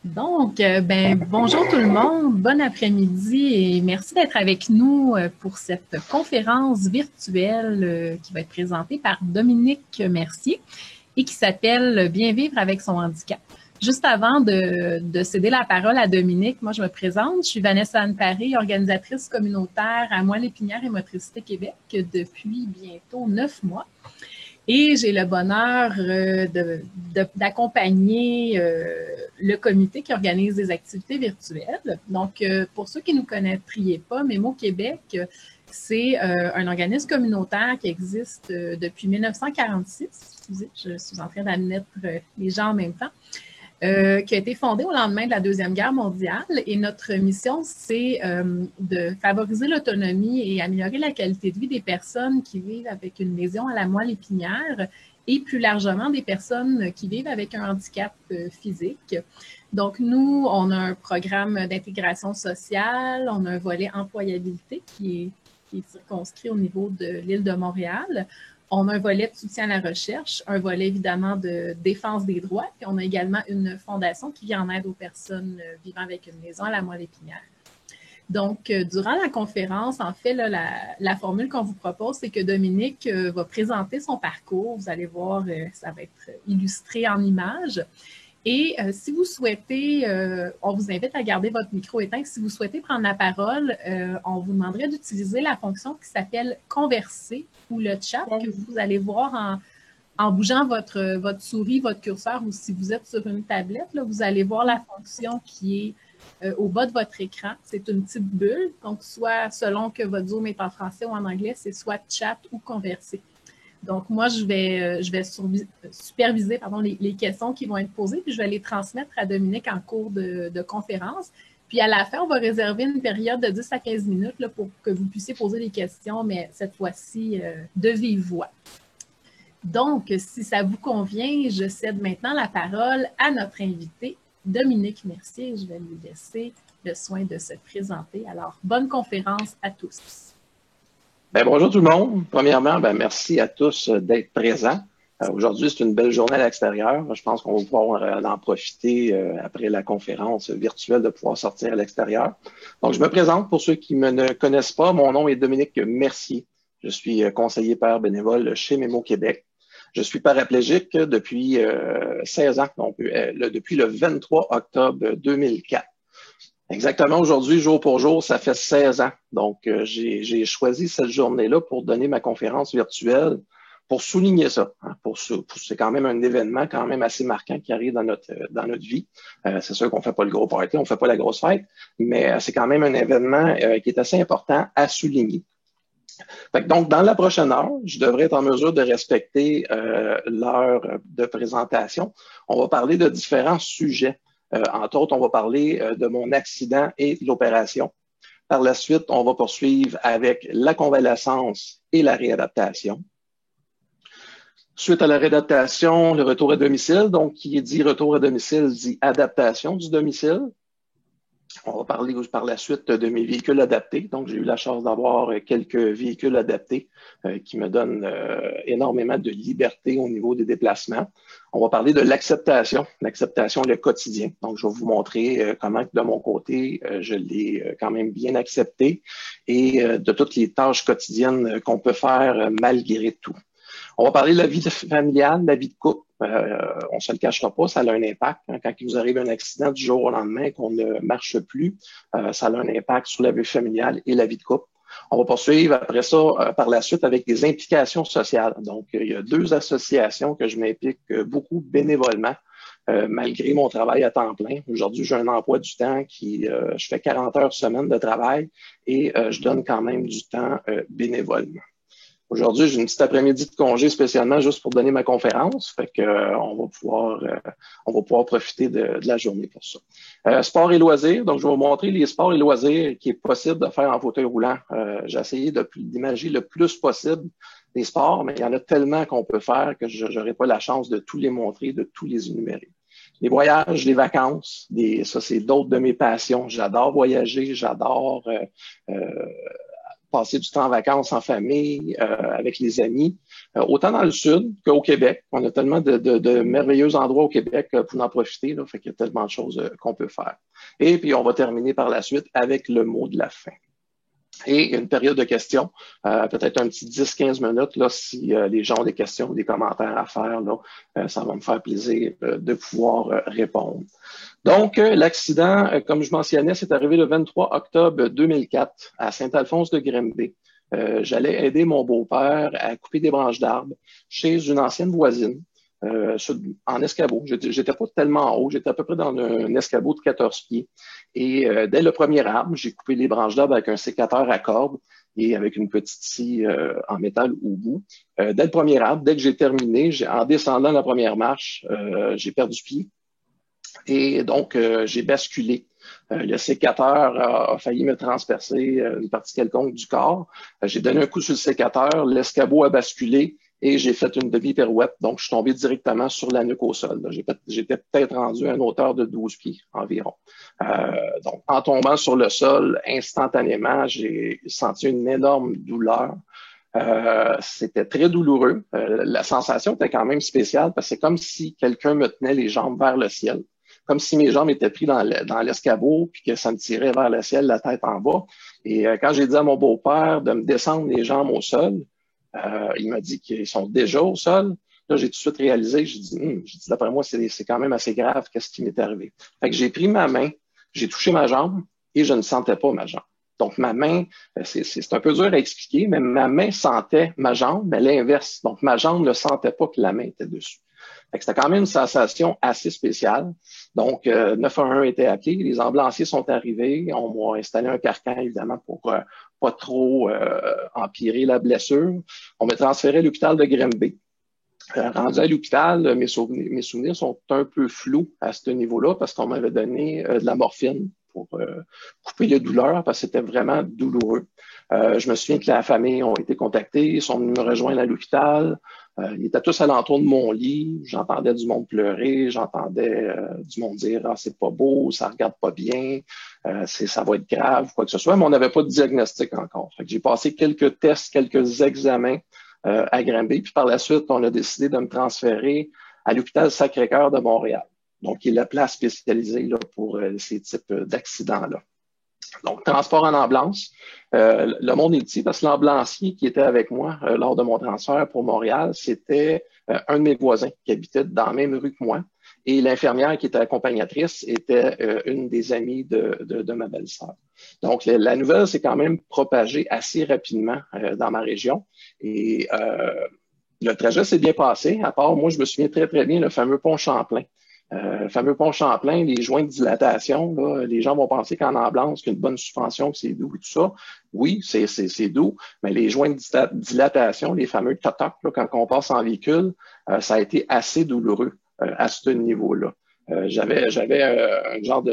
Bonjour tout le monde, bon après-midi et merci d'être avec nous pour cette conférence virtuelle qui va être présentée par Dominique Mercier et qui s'appelle Bien vivre avec son handicap. Juste avant de céder la parole à Dominique, moi je me présente, je suis Vanessa Anne-Paré, organisatrice communautaire à Moelle-Épinière et Motricité Québec depuis bientôt 9 mois. Et j'ai le bonheur d'accompagner le comité qui organise des activités virtuelles. Donc, pour ceux qui ne nous connaîtraient pas, Mémo Québec, c'est un organisme communautaire qui existe depuis 1946. Excusez, je suis en train d'admettre les gens en même temps. Qui a été fondé au lendemain de la Deuxième Guerre mondiale. Et notre mission, c'est de favoriser l'autonomie et améliorer la qualité de vie des personnes qui vivent avec une lésion à la moelle épinière et plus largement des personnes qui vivent avec un handicap physique. Donc, nous, on a un programme d'intégration sociale, on a un volet employabilité qui est circonscrit au niveau de l'île de Montréal. On a un volet de soutien à la recherche, un volet évidemment de défense des droits, puis on a également une fondation qui vient en aide aux personnes vivant avec une lésion à la moelle épinière. Donc, durant la conférence, en fait, là, la formule qu'on vous propose, c'est que Dominique va présenter son parcours. Vous allez voir, ça va être illustré en images. Et si vous souhaitez, on vous invite à garder votre micro éteint. Si vous souhaitez prendre la parole, on vous demanderait d'utiliser la fonction qui s'appelle « Converser » ou le chat que vous allez voir en bougeant votre souris, votre curseur, ou si vous êtes sur une tablette, là, vous allez voir la fonction qui est au bas de votre écran. C'est une petite bulle, donc soit selon que votre Zoom est en français ou en anglais, c'est soit chat ou converser. Donc, moi, je vais superviser les questions qui vont être posées, puis je vais les transmettre à Dominique en cours de conférence. Puis à la fin, on va réserver une période de 10 à 15 minutes là, pour que vous puissiez poser des questions, mais cette fois-ci de vive voix. Donc, si ça vous convient, je cède maintenant la parole à notre invité, Dominique Mercier. Je vais lui laisser le soin de se présenter. Alors, bonne conférence à tous. Bonjour tout le monde. Premièrement, merci à tous d'être présents. Aujourd'hui, c'est une belle journée à l'extérieur. Je pense qu'on va pouvoir en profiter après la conférence virtuelle de pouvoir sortir à l'extérieur. Donc, je me présente pour ceux qui ne connaissent pas. Mon nom est Dominique Mercier. Je suis conseiller père bénévole chez Mémo Québec. Je suis paraplégique depuis 16 ans, donc depuis le 23 octobre 2004. Exactement, aujourd'hui, jour pour jour, ça fait 16 ans. Donc, j'ai choisi cette journée-là pour donner ma conférence virtuelle, pour souligner ça. Hein, c'est quand même un événement quand même assez marquant qui arrive dans notre vie. C'est sûr qu'on fait pas le gros party, on fait pas la grosse fête, mais c'est quand même un événement qui est assez important à souligner. Donc, dans la prochaine heure, je devrais être en mesure de respecter l'heure de présentation. On va parler de différents sujets. Entre autres, on va parler de mon accident et de l'opération. Par la suite, on va poursuivre avec la convalescence et la réadaptation. Suite à la réadaptation, le retour à domicile. Donc, qui dit retour à domicile dit adaptation du domicile. On va parler par la suite de mes véhicules adaptés. Donc, j'ai eu la chance d'avoir quelques véhicules adaptés qui me donnent énormément de liberté au niveau des déplacements. On va parler de l'acceptation, le quotidien. Donc, je vais vous montrer comment, de mon côté, je l'ai quand même bien accepté et de toutes les tâches quotidiennes qu'on peut faire malgré tout. On va parler de la vie familiale, de la vie de couple. On ne se le cachera pas, ça a un impact. Hein, quand il vous arrive un accident du jour au lendemain qu'on ne marche plus, ça a un impact sur la vie familiale et la vie de couple. On va poursuivre après ça par la suite avec des implications sociales. Donc, il y a 2 associations que je m'implique beaucoup bénévolement. Malgré mon travail à temps plein. Aujourd'hui, j'ai un emploi du temps je fais 40 heures semaine de travail et je donne quand même du temps bénévolement. Aujourd'hui, j'ai une petite après-midi de congé spécialement juste pour donner ma conférence. Fait que on va pouvoir profiter de la journée pour ça. Sport et loisirs. Donc, je vais vous montrer les sports et loisirs qui est possible de faire en fauteuil roulant. J'ai essayé d'imaginer le plus possible des sports, mais il y en a tellement qu'on peut faire que je n'aurai pas la chance de tous les montrer, de tous les énumérer. Les voyages, les vacances, ça c'est d'autres de mes passions. J'adore voyager, j'adore passer du temps en vacances en famille, avec les amis, autant dans le sud qu'au Québec. On a tellement de merveilleux endroits au Québec pour en profiter, là, fait qu'il y a tellement de choses qu'on peut faire. Et puis, on va terminer par la suite avec le mot de la fin. Et une période de questions, peut-être un petit 10-15 minutes, là, si les gens ont des questions ou des commentaires à faire, là, ça va me faire plaisir de pouvoir répondre. Donc, l'accident, comme je mentionnais, c'est arrivé le 23 octobre 2004 à Saint-Alphonse-de-Granby. J'allais aider mon beau-père à couper des branches d'arbres chez une ancienne voisine. En escabeau. J'étais pas tellement haut, j'étais à peu près dans un escabeau de 14 pieds. Et dès le premier arbre, j'ai coupé les branches d'arbre avec un sécateur à cordes et avec une petite scie en métal au bout. Dès le premier arbre, dès que j'ai terminé, en descendant la première marche, j'ai perdu pied. Et donc, j'ai basculé. Le sécateur a failli me transpercer une partie quelconque du corps. J'ai donné un coup sur le sécateur, l'escabeau a basculé et j'ai fait une demi-pirouette. Donc, je suis tombé directement sur la nuque au sol. J'étais peut-être rendu à une hauteur de 12 pieds environ. Donc, en tombant sur le sol, instantanément, j'ai senti une énorme douleur. C'était très douloureux. La sensation était quand même spéciale parce que c'est comme si quelqu'un me tenait les jambes vers le ciel. Comme si mes jambes étaient prises dans l'escabeau puis que ça me tirait vers le ciel, la tête en bas. Et quand j'ai dit à mon beau-père de me descendre les jambes au sol, il m'a dit qu'ils sont déjà au sol. Là, j'ai tout de suite réalisé, j'ai dit, d'après moi, c'est quand même assez grave, qu'est-ce qui m'est arrivé. Fait que j'ai pris ma main, j'ai touché ma jambe et je ne sentais pas ma jambe. Donc, ma main, c'est un peu dur à expliquer, mais ma main sentait ma jambe, mais l'inverse. Donc, ma jambe ne sentait pas que la main était dessus. C'était quand même une sensation assez spéciale. Donc, 911 était appelé, les ambulanciers sont arrivés, on m'a installé un carcan, évidemment, pour pas trop empirer la blessure. On m'a transféré à l'hôpital de Granby. Rendu à l'hôpital, mes souvenirs sont un peu flous à ce niveau-là parce qu'on m'avait donné de la morphine pour couper les douleurs parce que c'était vraiment douloureux. Je me souviens que la famille ont été contactés, ils sont venus me rejoindre à l'hôpital. Ils étaient tous alentour de mon lit. J'entendais du monde pleurer, j'entendais du monde dire « Ah, c'est pas beau, ça regarde pas bien, ça va être grave, quoi que ce soit », mais on n'avait pas de diagnostic encore. Fait que j'ai passé quelques tests, quelques examens à Granby, puis par la suite, on a décidé de me transférer à l'hôpital Sacré-Cœur de Montréal, donc qui est la place spécialisée là, pour ces types d'accidents-là. Donc, transport en ambulance. Le monde est petit parce que l'ambulancier qui était avec moi lors de mon transfert pour Montréal, c'était un de mes voisins qui habitait dans la même rue que moi. Et l'infirmière qui était accompagnatrice était une des amies de ma belle-sœur. Donc, la nouvelle s'est quand même propagée assez rapidement dans ma région. Et le trajet s'est bien passé, à part, moi, je me souviens très, très bien, le fameux pont Champlain. Le fameux pont Champlain, les joints de dilatation, là, les gens vont penser qu'en ambulance, qu'une bonne suspension, que c'est doux et tout ça. Oui, c'est doux, mais les joints de dilatation, les fameux totocs, là, quand on passe en véhicule, ça a été assez douloureux à ce niveau-là. J'avais un genre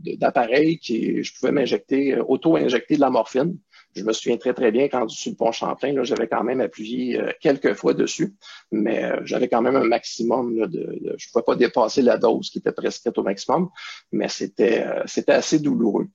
d'appareil qui je pouvais m'injecter, auto-injecter de la morphine. Je me souviens très, très bien quand sur le pont Champlain, là, j'avais quand même appuyé quelques fois dessus, mais j'avais quand même un maximum là, je ne pouvais pas dépasser la dose qui était prescrite au maximum, mais c'était assez douloureux.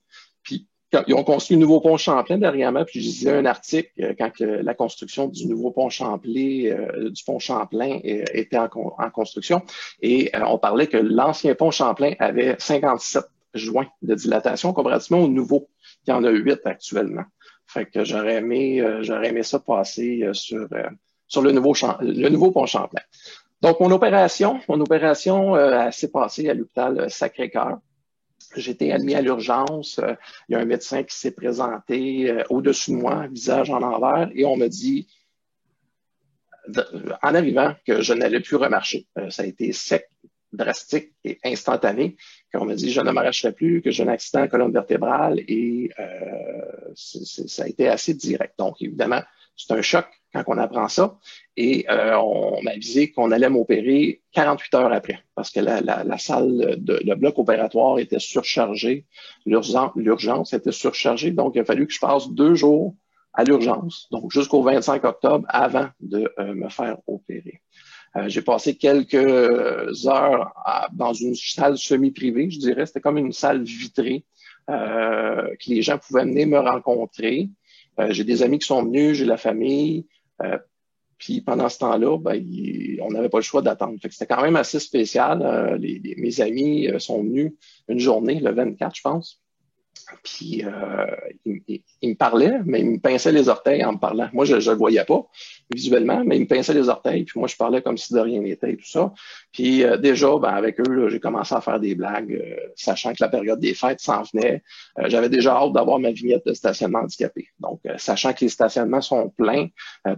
Puis quand ils ont construit le nouveau pont Champlain dernièrement, puis je lisais un article quand la construction du nouveau pont Champlain, était en construction, et on parlait que l'ancien pont Champlain avait 57 joints de dilatation comparativement au nouveau, qui en a 8 actuellement. Fait que j'aurais aimé ça passer sur le nouveau pont Champlain. Donc, mon opération s'est passée à l'hôpital Sacré-Cœur. J'ai été admis à l'urgence. Il y a un médecin qui s'est présenté au-dessus de moi, visage en envers, et on me dit, en arrivant, que je n'allais plus remarcher. Ça a été sec, drastique et instantané. Qu'on m'a dit, je ne m'arracherai plus, que j'ai un accident à la colonne vertébrale et ça a été assez direct. Donc, évidemment, c'est un choc quand on apprend ça. Et on m'a avisé qu'on allait m'opérer 48 heures après parce que la salle, le bloc opératoire était surchargé. L'urgence était surchargée. Donc, il a fallu que je passe 2 jours à l'urgence, donc jusqu'au 25 octobre avant de me faire opérer. J'ai passé quelques heures dans une salle semi-privée, je dirais. C'était comme une salle vitrée que les gens pouvaient venir me rencontrer. J'ai des amis qui sont venus, j'ai la famille. Puis pendant ce temps-là, on n'avait pas le choix d'attendre. Fait que c'était quand même assez spécial. Mes amis sont venus une journée, le 24, je pense. Puis il me parlait, mais il me pinçait les orteils en me parlant. Moi, je le voyais pas visuellement, mais il me pinçait les orteils, puis moi, je parlais comme si de rien n'était et tout ça. Puis déjà, avec eux, là, j'ai commencé à faire des blagues, sachant que la période des fêtes s'en venait. J'avais déjà hâte d'avoir ma vignette de stationnement handicapé. Donc, sachant que les stationnements sont pleins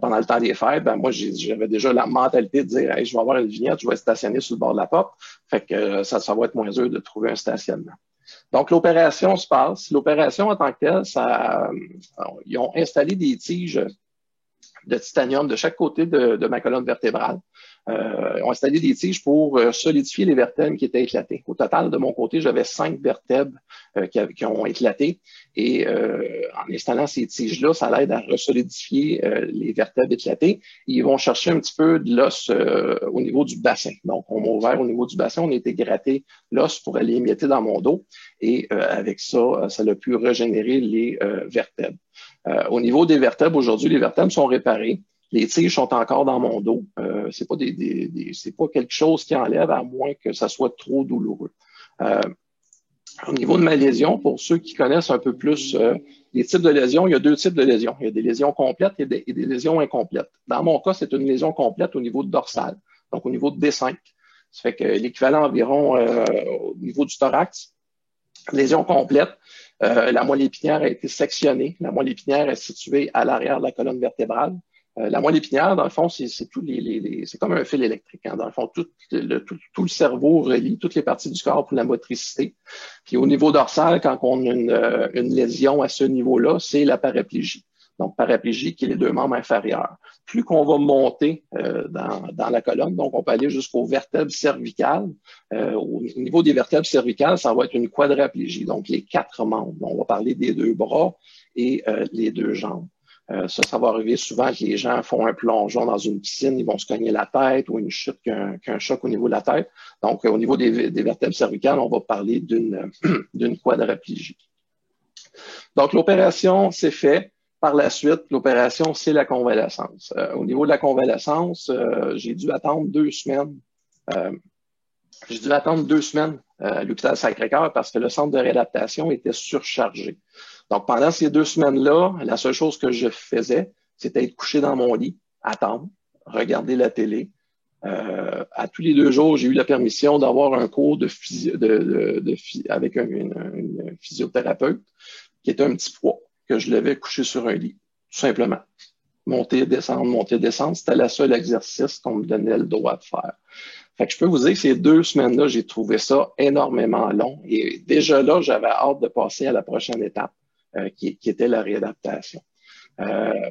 pendant le temps des fêtes, moi, j'avais déjà la mentalité de dire, hey, je vais avoir une vignette, je vais stationner sur le bord de la porte. Fait que ça va être moins dur de trouver un stationnement. Donc, l'opération se passe. L'opération en tant que telle, ils ont installé des tiges de titanium de chaque côté de ma colonne vertébrale. Ils ont installé des tiges pour solidifier les vertèbres qui étaient éclatées. Au total, de mon côté, j'avais 5 vertèbres qui ont éclaté. Et en installant ces tiges-là, ça l'aide à resolidifier les vertèbres éclatées. Ils vont chercher un petit peu de l'os au niveau du bassin. Donc, on m'a ouvert au niveau du bassin, on a été gratter l'os pour aller émietter dans mon dos. Et avec ça, ça a pu régénérer les vertèbres. Au niveau des vertèbres, aujourd'hui, les vertèbres sont réparées. Les tiges sont encore dans mon dos. C'est pas c'est pas quelque chose qui enlève, à moins que ça soit trop douloureux. Au niveau de ma lésion, pour ceux qui connaissent un peu plus les types de lésions, il y a 2 types de lésions. Il y a des lésions complètes et des lésions incomplètes. Dans mon cas, c'est une lésion complète au niveau dorsal, donc au niveau de D5. Ça fait que l'équivalent environ au niveau du thorax. Lésion complète. La moelle épinière a été sectionnée. La moelle épinière est située à l'arrière de la colonne vertébrale. La moelle épinière, dans le fond, c'est c'est comme un fil électrique. Hein. Dans le fond, tout le cerveau relie toutes les parties du corps pour la motricité. Puis au niveau dorsal, quand on a une lésion à ce niveau-là, c'est la paraplégie. Donc, paraplégie qui est les 2 membres inférieurs. Plus qu'on va monter dans la colonne, donc on peut aller jusqu'aux vertèbres cervicales. Au niveau des vertèbres cervicales, ça va être une quadraplégie, donc les 4 membres. On va parler des 2 bras et les 2 jambes. Ça va arriver souvent que les gens font un plongeon dans une piscine, ils vont se cogner la tête ou une chute qu'un choc au niveau de la tête. Donc, au niveau des vertèbres cervicales, on va parler d'une quadraplégie. Donc, l'opération, c'est fait. Par la suite, l'opération, c'est la convalescence. Au niveau de la convalescence, j'ai dû attendre 2 semaines. À l'hôpital Sacré-Cœur parce que le centre de réadaptation était surchargé. Donc, pendant ces 2 semaines-là, la seule chose que je faisais, c'était être couché dans mon lit, attendre, regarder la télé. À tous les 2 jours, j'ai eu la permission d'avoir un cours avec une physiothérapeute qui était un petit poids que je l'avais couché sur un lit, tout simplement. Monter, descendre, c'était le seul exercice qu'on me donnait le droit de faire. Fait que je peux vous dire que ces 2 semaines-là, j'ai trouvé ça énormément long. Et déjà là, j'avais hâte de passer à la prochaine étape, qui était la réadaptation.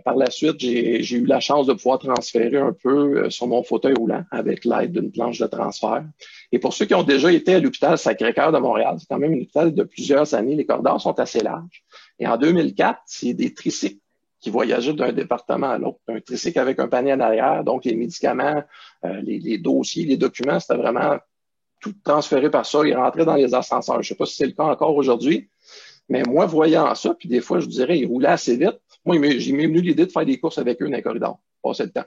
Par la suite, j'ai eu la chance de pouvoir transférer un peu sur mon fauteuil roulant avec l'aide d'une planche de transfert. Et pour ceux qui ont déjà été à l'hôpital Sacré-Cœur de Montréal, c'est quand même un hôpital de plusieurs années. Les corridors sont assez larges. Et en 2004, c'est des tricycles qui voyageaient d'un département à l'autre. Un tricycle avec un panier en arrière, donc les médicaments, les dossiers, les documents, c'était vraiment tout transféré par ça. Ils rentraient dans les ascenseurs. Je ne sais pas si c'est le cas encore aujourd'hui, mais moi, voyant ça, puis des fois, je dirais, ils roulaient assez vite. Moi, j'ai même eu l'idée de faire des courses avec eux dans les corridors, passer le temps.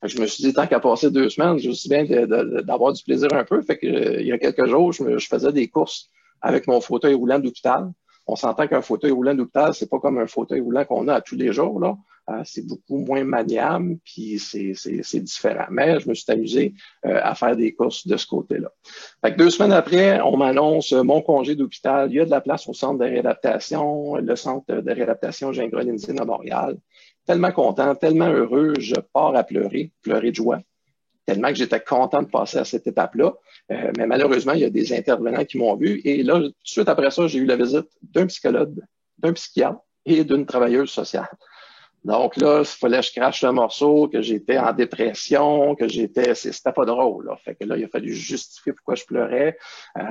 Je me suis dit, tant qu'à passer 2 semaines, j'ai aussi bien d'avoir du plaisir un peu. Fait que, il y a quelques jours, je faisais des courses avec mon fauteuil roulant d'hôpital. On s'entend qu'un fauteuil roulant d'hôpital, c'est pas comme un fauteuil roulant qu'on a à tous les jours, là. C'est beaucoup moins maniable, puis c'est différent. Mais je me suis amusé à faire des courses de ce côté-là. Fait que 2 semaines après, on m'annonce mon congé d'hôpital. Il y a de la place au centre de réadaptation, le centre de réadaptation Gingras-Limousine à Montréal. Tellement content, tellement heureux, je pars à pleurer de joie. Tellement que j'étais content de passer à cette étape-là. Mais malheureusement, il y a des intervenants qui m'ont vu. Et là, tout de suite après ça, j'ai eu la visite d'un psychologue, d'un psychiatre et d'une travailleuse sociale. Donc là, il fallait que je crache le morceau, que j'étais en dépression, c'était pas drôle, là. Fait que là, il a fallu justifier pourquoi je pleurais.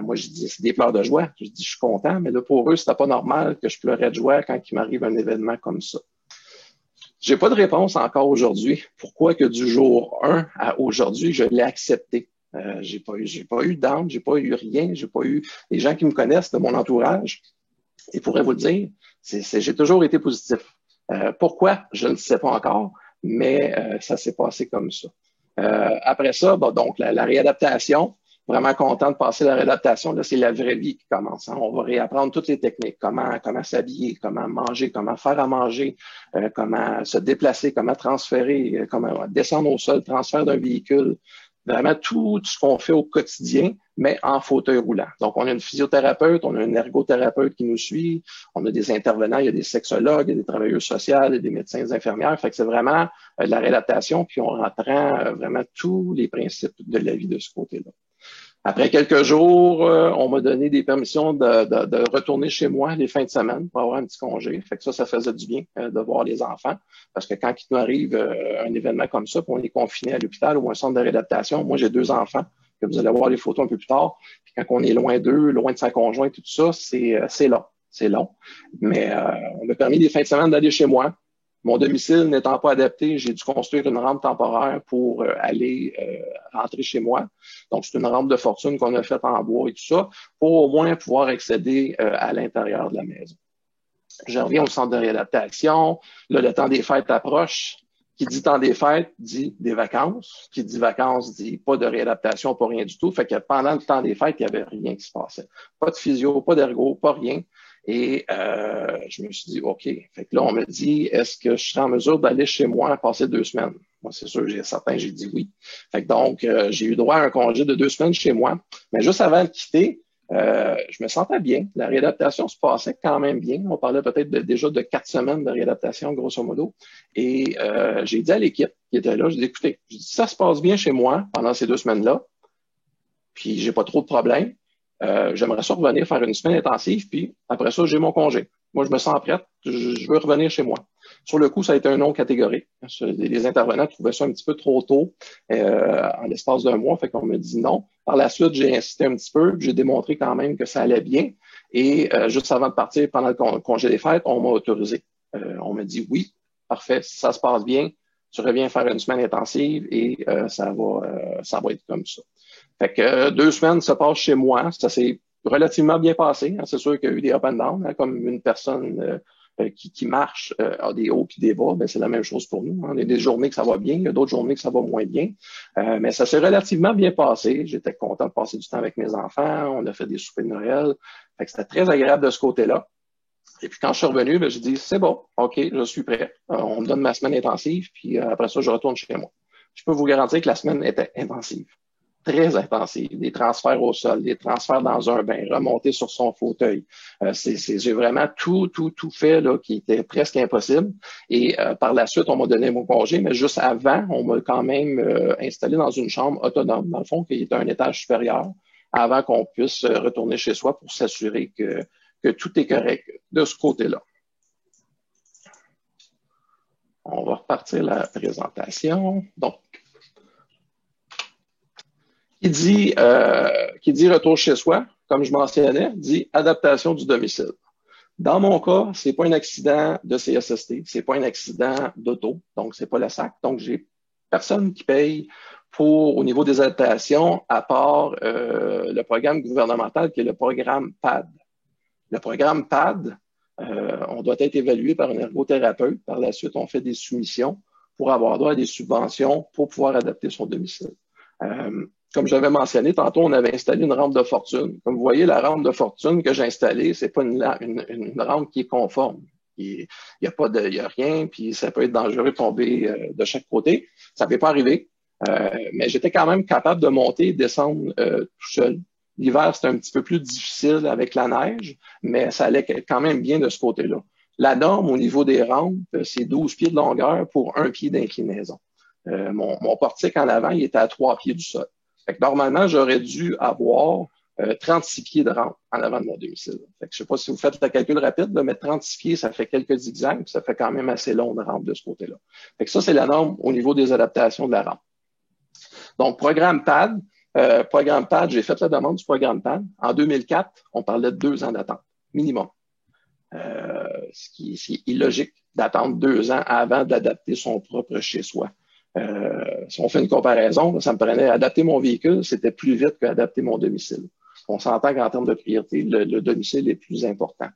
Moi, je dis, c'est des pleurs de joie. Je dis, je suis content, mais là, pour eux, c'était pas normal que je pleurais de joie quand il m'arrive un événement comme ça. J'ai pas de réponse encore aujourd'hui. Pourquoi que du jour 1 à aujourd'hui, je l'ai accepté. J'ai pas eu d'âme, j'ai pas eu rien, j'ai pas eu les gens qui me connaissent de mon entourage. Et pourraient vous le dire, j'ai toujours été positif. Pourquoi? Je ne sais pas encore, mais ça s'est passé comme ça. Après ça, bon, donc la réadaptation, vraiment content de passer la réadaptation. Là, c'est la vraie vie qui commence. Hein. On va réapprendre toutes les techniques, comment s'habiller, comment manger, comment faire à manger, comment se déplacer, comment transférer, comment descendre au sol, transfert d'un véhicule. Vraiment tout ce qu'on fait au quotidien, mais en fauteuil roulant. Donc, on a une physiothérapeute, on a un ergothérapeute qui nous suit, on a des intervenants, il y a des sexologues, il y a des travailleuses sociales, il y a des médecins, des infirmières. Fait que c'est vraiment de la réadaptation, puis on apprend vraiment tous les principes de la vie de ce côté-là. Après quelques jours, on m'a donné des permissions de retourner chez moi les fins de semaine pour avoir un petit congé. Fait que ça faisait du bien de voir les enfants. Parce que quand il nous arrive un événement comme ça, puis on est confiné à l'hôpital ou un centre de réadaptation, moi j'ai 2 enfants, que vous allez voir les photos un peu plus tard. Puis quand on est loin d'eux, loin de sa conjointe, tout ça, c'est long. C'est long. Mais on m'a permis les fins de semaine d'aller chez moi. Mon domicile n'étant pas adapté, j'ai dû construire une rampe temporaire pour aller rentrer chez moi. Donc, c'est une rampe de fortune qu'on a faite en bois et tout ça, pour au moins pouvoir accéder à l'intérieur de la maison. Je reviens au centre de réadaptation. Là, le temps des fêtes approche. Qui dit temps des fêtes, dit des vacances. Qui dit vacances, dit pas de réadaptation, pas rien du tout. Fait que pendant le temps des fêtes, il n'y avait rien qui se passait. Pas de physio, pas d'ergo, pas rien. Et je me suis dit, OK. Fait que là, on me dit, est-ce que je serai en mesure d'aller chez moi passer 2 semaines? Moi, c'est sûr, j'ai dit oui. Fait que donc, j'ai eu droit à un congé de 2 semaines chez moi. Mais juste avant de quitter, je me sentais bien. La réadaptation se passait quand même bien. On parlait peut-être déjà de 4 semaines de réadaptation, grosso modo. Et j'ai dit à l'équipe qui était là, j'ai dit, écoutez, ça se passe bien chez moi pendant ces 2 semaines-là. Puis, j'ai pas trop de problèmes. J'aimerais ça revenir faire une semaine intensive, puis après ça, j'ai mon congé. Moi, je me sens prête, je veux revenir chez moi. Sur le coup, ça a été un non catégorique. Les intervenants trouvaient ça un petit peu trop tôt en l'espace d'1 mois, fait qu'on me dit non. Par la suite, j'ai insisté un petit peu, j'ai démontré quand même que ça allait bien. Et juste avant de partir, pendant le congé des fêtes, on m'a autorisé. On m'a dit oui, parfait, si ça se passe bien, tu reviens faire une semaine intensive et ça va être comme ça. Fait que 2 semaines se passent chez moi. Ça s'est relativement bien passé. Hein. C'est sûr qu'il y a eu des up and down, hein, comme une personne qui marche a des hauts et des bas. Ben, c'est la même chose pour nous. Hein. Il y a des journées que ça va bien, il y a d'autres journées que ça va moins bien. Mais ça s'est relativement bien passé. J'étais content de passer du temps avec mes enfants. On a fait des soupers de Noël. Fait que c'était très agréable de ce côté-là. Et puis quand je suis revenu, ben, j'ai dit, c'est bon, OK, je suis prêt. On me donne ma semaine intensive, puis après ça, je retourne chez moi. Je peux vous garantir que la semaine était intensive. Très intensive, des transferts au sol, des transferts dans un bain, remonter sur son fauteuil. J'ai vraiment tout fait là qui était presque impossible. Et par la suite, on m'a donné mon congé, mais juste avant, on m'a quand même installé dans une chambre autonome, dans le fond, qui était un étage supérieur, avant qu'on puisse retourner chez soi pour s'assurer que tout est correct de ce côté-là. On va repartir la présentation. Donc, qui dit retour chez soi, comme je mentionnais, dit adaptation du domicile. Dans mon cas, c'est pas un accident de CSST, c'est pas un accident d'auto, donc c'est pas le SAC. Donc, j'ai personne qui paye au niveau des adaptations, à part le programme gouvernemental qui est le programme PAD. Le programme PAD, on doit être évalué par un ergothérapeute. Par la suite, on fait des soumissions pour avoir droit à des subventions pour pouvoir adapter son domicile. Comme j'avais mentionné, tantôt, on avait installé une rampe de fortune. Comme vous voyez, la rampe de fortune que j'ai installée, c'est pas une rampe qui est conforme. Il y a rien, puis ça peut être dangereux de tomber de chaque côté. Ça peut pas arriver. Mais j'étais quand même capable de monter et descendre tout seul. L'hiver, c'était un petit peu plus difficile avec la neige, mais ça allait quand même bien de ce côté-là. La norme au niveau des rampes, c'est 12 pieds de longueur pour 1 pied d'inclinaison. Mon portique en avant, il était à 3 pieds du sol. Fait que normalement, j'aurais dû avoir 36 pieds de rampe en avant de mon domicile. Fait que je sais pas si vous faites le calcul rapide, mais 36 pieds, ça fait quelques zigzags, puis ça fait quand même assez long de rampe de ce côté-là. Fait que ça, c'est la norme au niveau des adaptations de la rampe. Donc, programme PAD, j'ai fait la demande du programme PAD. En 2004, on parlait de 2 ans d'attente, minimum. Ce qui est illogique d'attendre 2 ans avant d'adapter son propre chez-soi. Si on fait une comparaison, ça me prenait adapter mon véhicule, c'était plus vite qu'adapter mon domicile. On s'entend qu'en termes de priorité, le domicile est plus important.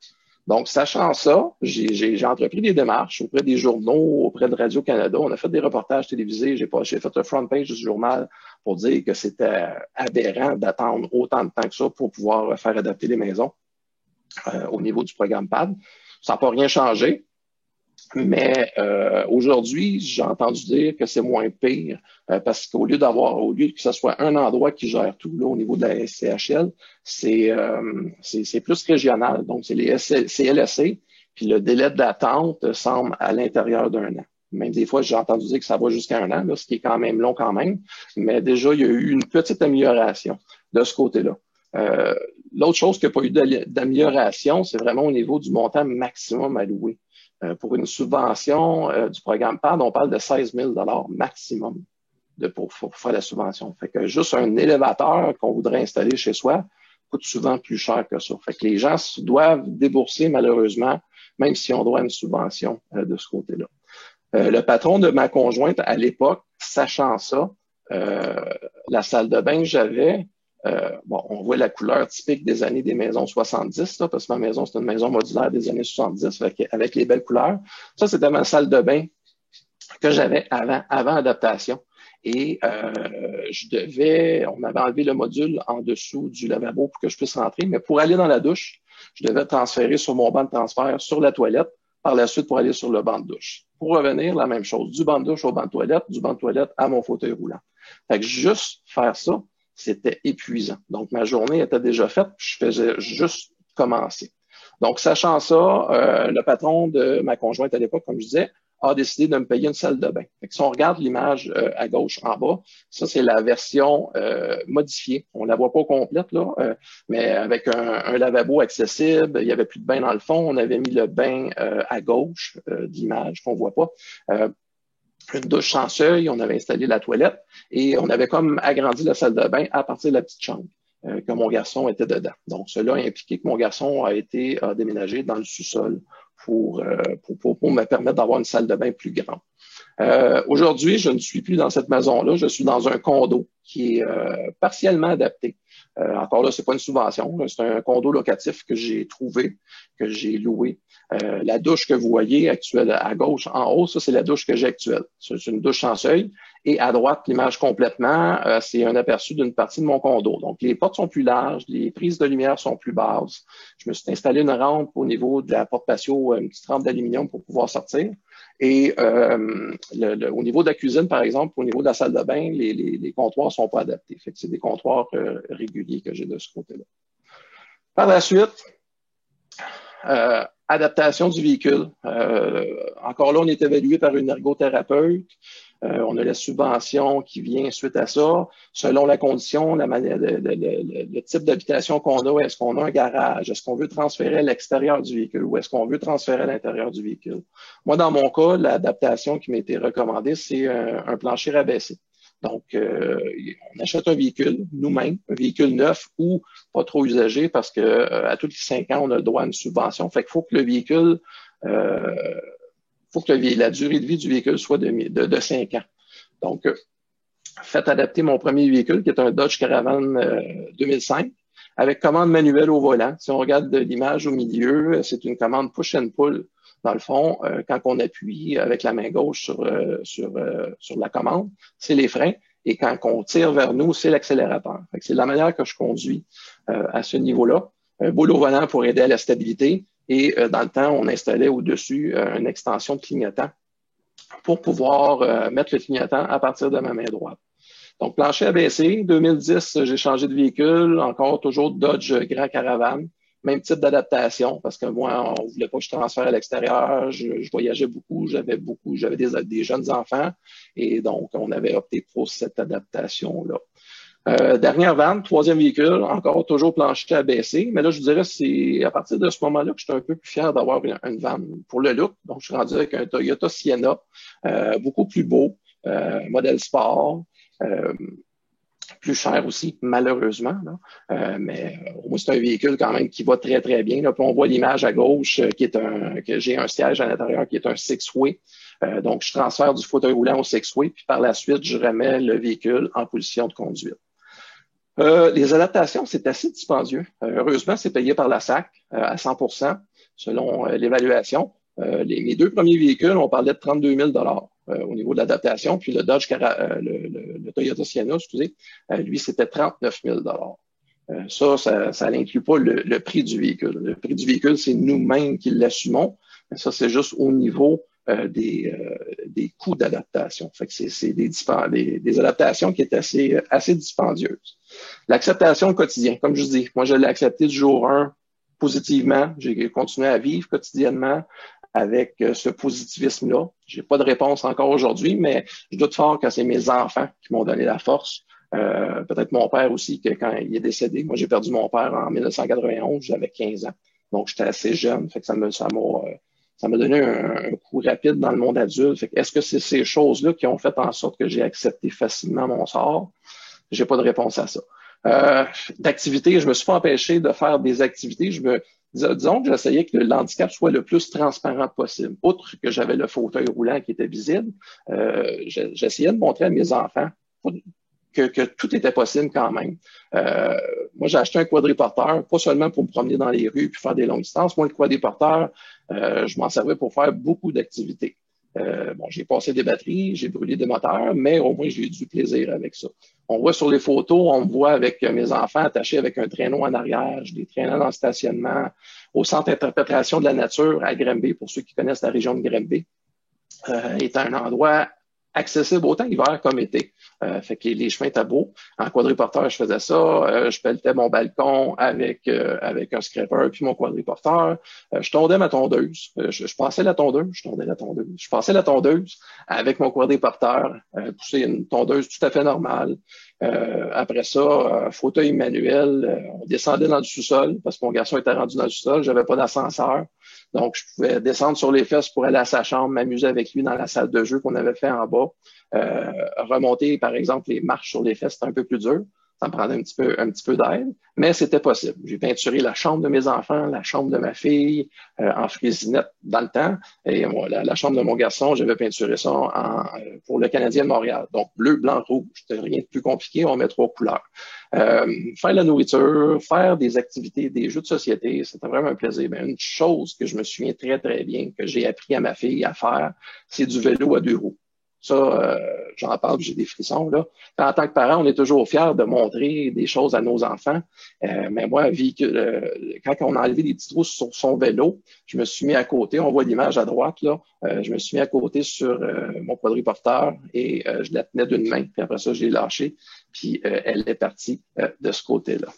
Donc, sachant ça, j'ai entrepris des démarches auprès des journaux, auprès de Radio-Canada. On a fait des reportages télévisés. J'ai fait le front page du journal pour dire que c'était aberrant d'attendre autant de temps que ça pour pouvoir faire adapter les maisons au niveau du programme PAD. Ça n'a pas rien changé. Mais aujourd'hui, j'ai entendu dire que c'est moins pire parce qu'au lieu que ce soit un endroit qui gère tout là, au niveau de la SCHL, c'est plus régional. Donc, c'est les CLSC, puis le délai d'attente semble à l'intérieur d'un an. Même des fois, j'ai entendu dire que ça va jusqu'à un an, là, ce qui est quand même long quand même. Mais déjà, il y a eu une petite amélioration de ce côté-là. L'autre chose qui n'a pas eu d'amélioration, c'est vraiment au niveau du montant maximum alloué. Pour une subvention du programme PAD, on parle de 16 000 maximum pour faire la subvention. Fait que juste un élévateur qu'on voudrait installer chez soi coûte souvent plus cher que ça. Fait que les gens doivent débourser malheureusement, même si on doit une subvention de ce côté-là. Le patron de ma conjointe à l'époque, sachant ça, la salle de bain que j'avais, on voit la couleur typique des années des maisons 70, là, parce que ma maison, c'est une maison modulaire des années 70, avec les belles couleurs. Ça, c'était ma salle de bain que j'avais avant adaptation. Et on m'avait enlevé le module en dessous du lavabo pour que je puisse rentrer, mais pour aller dans la douche, je devais transférer sur mon banc de transfert sur la toilette, par la suite pour aller sur le banc de douche. Pour revenir, la même chose, du banc de douche au banc de toilette, du banc de toilette à mon fauteuil roulant. Fait que juste faire ça, c'était épuisant. Donc, ma journée était déjà faite, je faisais juste commencer. Donc, sachant ça, le patron de ma conjointe à l'époque, comme je disais, a décidé de me payer une salle de bain. Fait que si on regarde l'image à gauche en bas, ça, c'est la version modifiée. On la voit pas complète, là, mais avec un lavabo accessible, il y avait plus de bain dans le fond. On avait mis le bain à gauche d'image qu'on voit pas. Une douche sans seuil, on avait installé la toilette et on avait comme agrandi la salle de bain à partir de la petite chambre que mon garçon était dedans. Donc, cela a impliqué que mon garçon a déménagé dans le sous-sol pour me permettre d'avoir une salle de bain plus grande. Aujourd'hui, je ne suis plus dans cette maison-là, je suis dans un condo qui est partiellement adapté. Encore là, c'est pas une subvention, c'est un condo locatif que j'ai trouvé, que j'ai loué. La douche que vous voyez actuelle à gauche, en haut, ça c'est la douche que j'ai actuelle. C'est une douche sans seuil. Et à droite, l'image complètement, c'est un aperçu d'une partie de mon condo. Donc, les portes sont plus larges, les prises de lumière sont plus basses. Je me suis installé une rampe au niveau de la porte patio, une petite rampe d'aluminium pour pouvoir sortir. Et au niveau de la cuisine, par exemple, au niveau de la salle de bain, les comptoirs sont pas adaptés. Fait que c'est des comptoirs réguliers que j'ai de ce côté-là. Par la suite, adaptation du véhicule. Encore là, on est évalué par une ergothérapeute. On a la subvention qui vient suite à ça. Selon la condition, le type d'habitation qu'on a, est-ce qu'on a un garage? Est-ce qu'on veut transférer à l'extérieur du véhicule ou est-ce qu'on veut transférer à l'intérieur du véhicule? Moi, dans mon cas, l'adaptation qui m'a été recommandée, c'est un plancher rabaissé. Donc, on achète un véhicule nous-mêmes, un véhicule neuf ou pas trop usagé parce que à tous les 5 ans, on a le droit à une subvention. Fait qu'il faut que le véhicule la durée de vie du véhicule soit de 5 ans. Donc, faites adapter mon premier véhicule, qui est un Dodge Caravan 2005, avec commande manuelle au volant. Si on regarde l'image au milieu, c'est une commande push and pull. Dans le fond, quand on appuie avec la main gauche sur la commande, c'est les freins. Et quand on tire vers nous, c'est l'accélérateur. C'est la manière que je conduis à ce niveau-là. Un boule au volant pour aider à la stabilité. Et dans le temps, on installait au-dessus une extension de clignotant pour pouvoir mettre le clignotant à partir de ma main droite. Donc, plancher abaissé. 2010, j'ai changé de véhicule. Encore toujours Dodge Grand Caravan. Même type d'adaptation parce que moi, on voulait pas que je transfère à l'extérieur. Je voyageais beaucoup. J'avais des jeunes enfants. Et donc, on avait opté pour cette adaptation-là. Dernière vanne, troisième véhicule, encore toujours plancher abaissé. Mais là, je vous dirais, c'est à partir de ce moment-là que j'étais un peu plus fier d'avoir une vanne pour le look. Donc, je suis rendu avec un Toyota Sienna, beaucoup plus beau, modèle sport, plus cher aussi, malheureusement. Là. Mais au moins, c'est un véhicule quand même qui va très, très bien. Là. Puis on voit l'image à gauche que j'ai un siège à l'intérieur qui est un six-way. Donc, je transfère du fauteuil roulant au six-way, puis par la suite, je remets le véhicule en position de conduite. Les adaptations, c'est assez dispendieux. Heureusement, c'est payé par la SAC à 100%. selon l'évaluation. Mes deux premiers véhicules, on parlait de 32 000 au niveau de l'adaptation, puis le le Toyota Sienna, excusez, lui, c'était 39 000 ça n'inclut pas le prix du véhicule. Le prix du véhicule, c'est nous-mêmes qui l'assumons. Ça, c'est juste au niveau des coûts d'adaptation. Fait que c'est des adaptations qui étaient assez dispendieuses. L'acceptation au quotidien, comme je dis, moi, je l'ai accepté du jour 1 positivement. J'ai continué à vivre quotidiennement avec ce positivisme-là. J'ai pas de réponse encore aujourd'hui, mais je doute fort que c'est mes enfants qui m'ont donné la force. Peut-être mon père aussi, que quand il est décédé, moi j'ai perdu mon père en 1991, j'avais 15 ans. Donc j'étais assez jeune, fait que ça m'a donné un coup rapide dans le monde adulte. Fait que est-ce que c'est ces choses-là qui ont fait en sorte que j'ai accepté facilement mon sort? J'ai pas de réponse à ça. D'activités, je me suis pas empêché de faire des activités. Disons que j'essayais que l'handicap soit le plus transparent possible. Outre que j'avais le fauteuil roulant qui était visible, j'essayais de montrer à mes enfants que tout était possible quand même. Moi, j'ai acheté un quadriporteur, pas seulement pour me promener dans les rues puis faire des longues distances. Moi, le quadriporteur, je m'en servais pour faire beaucoup d'activités. J'ai passé des batteries, j'ai brûlé des moteurs, mais au moins, j'ai eu du plaisir avec ça. On voit sur les photos, on me voit avec mes enfants attachés avec un traîneau en arrière, j'ai des traîneaux dans le stationnement, au centre d'interprétation de la nature à Granby, pour ceux qui connaissent la région de Granby, est un endroit accessible autant hiver comme été. Fait que les chemins étaient beaux. En quadriporteur, je faisais ça. Je pelletais mon balcon avec un scraper puis mon quadriporteur. Je tondais ma tondeuse. Je passais la tondeuse. Je tondais la tondeuse. Je passais la tondeuse avec mon quadriporteur. Pousser une tondeuse tout à fait normale. Après ça, fauteuil manuel. On descendait dans le sous-sol parce que mon garçon était rendu dans le sous-sol. J'avais pas d'ascenseur. Donc, je pouvais descendre sur les fesses pour aller à sa chambre, m'amuser avec lui dans la salle de jeu qu'on avait fait en bas. Remonter, par exemple, les marches sur les fesses, c'était un peu plus dur. Ça me prenait un petit peu d'aide, mais c'était possible. J'ai peinturé la chambre de mes enfants, la chambre de ma fille, en frisinette dans le temps. Et moi, la chambre de mon garçon, j'avais peinturé ça pour le Canadien de Montréal. Donc, bleu, blanc, rouge. C'était rien de plus compliqué. On met 3 couleurs. Faire la nourriture, faire des activités, des jeux de société, c'était vraiment un plaisir. Mais une chose que je me souviens très, très bien, que j'ai appris à ma fille à faire, c'est du vélo à 2 roues. Ça, j'en parle, j'ai des frissons là. En tant que parent, on est toujours fiers de montrer des choses à nos enfants. Mais moi, quand on a enlevé des petits trous sur son vélo, je me suis mis à côté. On voit l'image à droite là. Je me suis mis à côté sur mon quadriporteur et je la tenais d'une main. Puis après ça, je l'ai lâchée. Puis elle est partie de ce côté-là.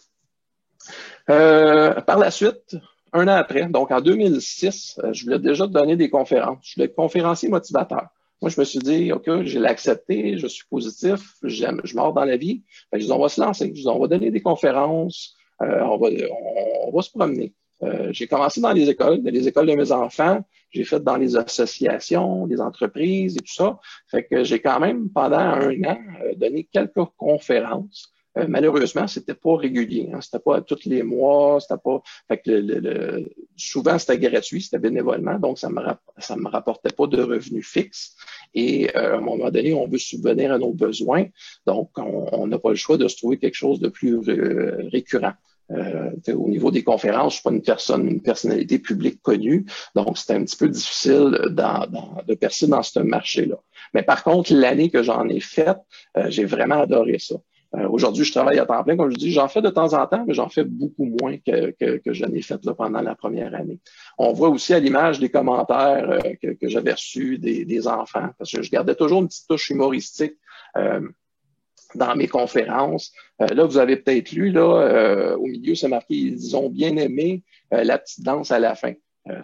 Par la suite, un an après, donc en 2006, je voulais déjà donner des conférences. Je voulais être conférencier motivateur. Moi, je me suis dit, OK, je l'ai accepté, je suis positif, je mords dans la vie. Fait que je dis, on va se lancer. Je dis, on va donner des conférences, on va se promener. J'ai commencé dans les écoles de mes enfants. J'ai fait dans les associations, les entreprises et tout ça. Fait que j'ai quand même, pendant un an, donné quelques conférences. Malheureusement, c'était pas régulier, hein. C'était pas tous les mois, c'était pas. Fait que souvent c'était gratuit, c'était bénévolement, donc ça me rapportait pas de revenus fixes. Et à un moment donné, on veut subvenir à nos besoins, donc on n'a pas le choix de se trouver quelque chose de plus récurrent. Au niveau des conférences, je suis pas une personnalité publique connue, donc c'était un petit peu difficile de percer dans ce marché-là. Mais par contre, l'année que j'en ai faite, j'ai vraiment adoré ça. Aujourd'hui, je travaille à temps plein, comme je dis, j'en fais de temps en temps, mais j'en fais beaucoup moins que je n'ai fait là, pendant la première année. On voit aussi à l'image des commentaires que j'avais reçus des enfants, parce que je gardais toujours une petite touche humoristique dans mes conférences. Là, vous avez peut-être lu, là, au milieu, c'est marqué, ils ont bien aimé la petite danse à la fin.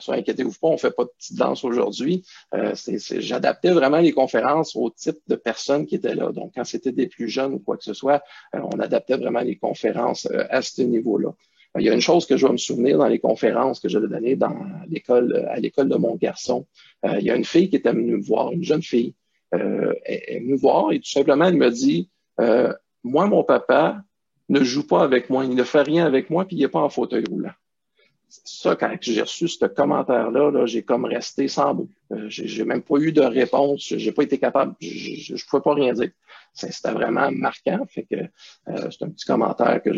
Inquiétez-vous pas, on fait pas de petite danse aujourd'hui. J'adaptais vraiment les conférences au type de personnes qui étaient là. Donc, quand c'était des plus jeunes ou quoi que ce soit, on adaptait vraiment les conférences à ce niveau-là. Il y a une chose que je vais me souvenir dans les conférences que j'avais données à l'école de mon garçon. Il y a une fille qui était venue me voir, une jeune fille. Elle est venue me voir et tout simplement, elle me dit, moi, mon papa ne joue pas avec moi, il ne fait rien avec moi, puis il n'est pas en fauteuil roulant. Ça, quand j'ai reçu ce commentaire-là, là, j'ai comme resté sans mots. J'ai même pas eu de réponse. J'ai pas été capable. Je pouvais pas rien dire. C'était vraiment marquant. Fait que c'est un petit commentaire que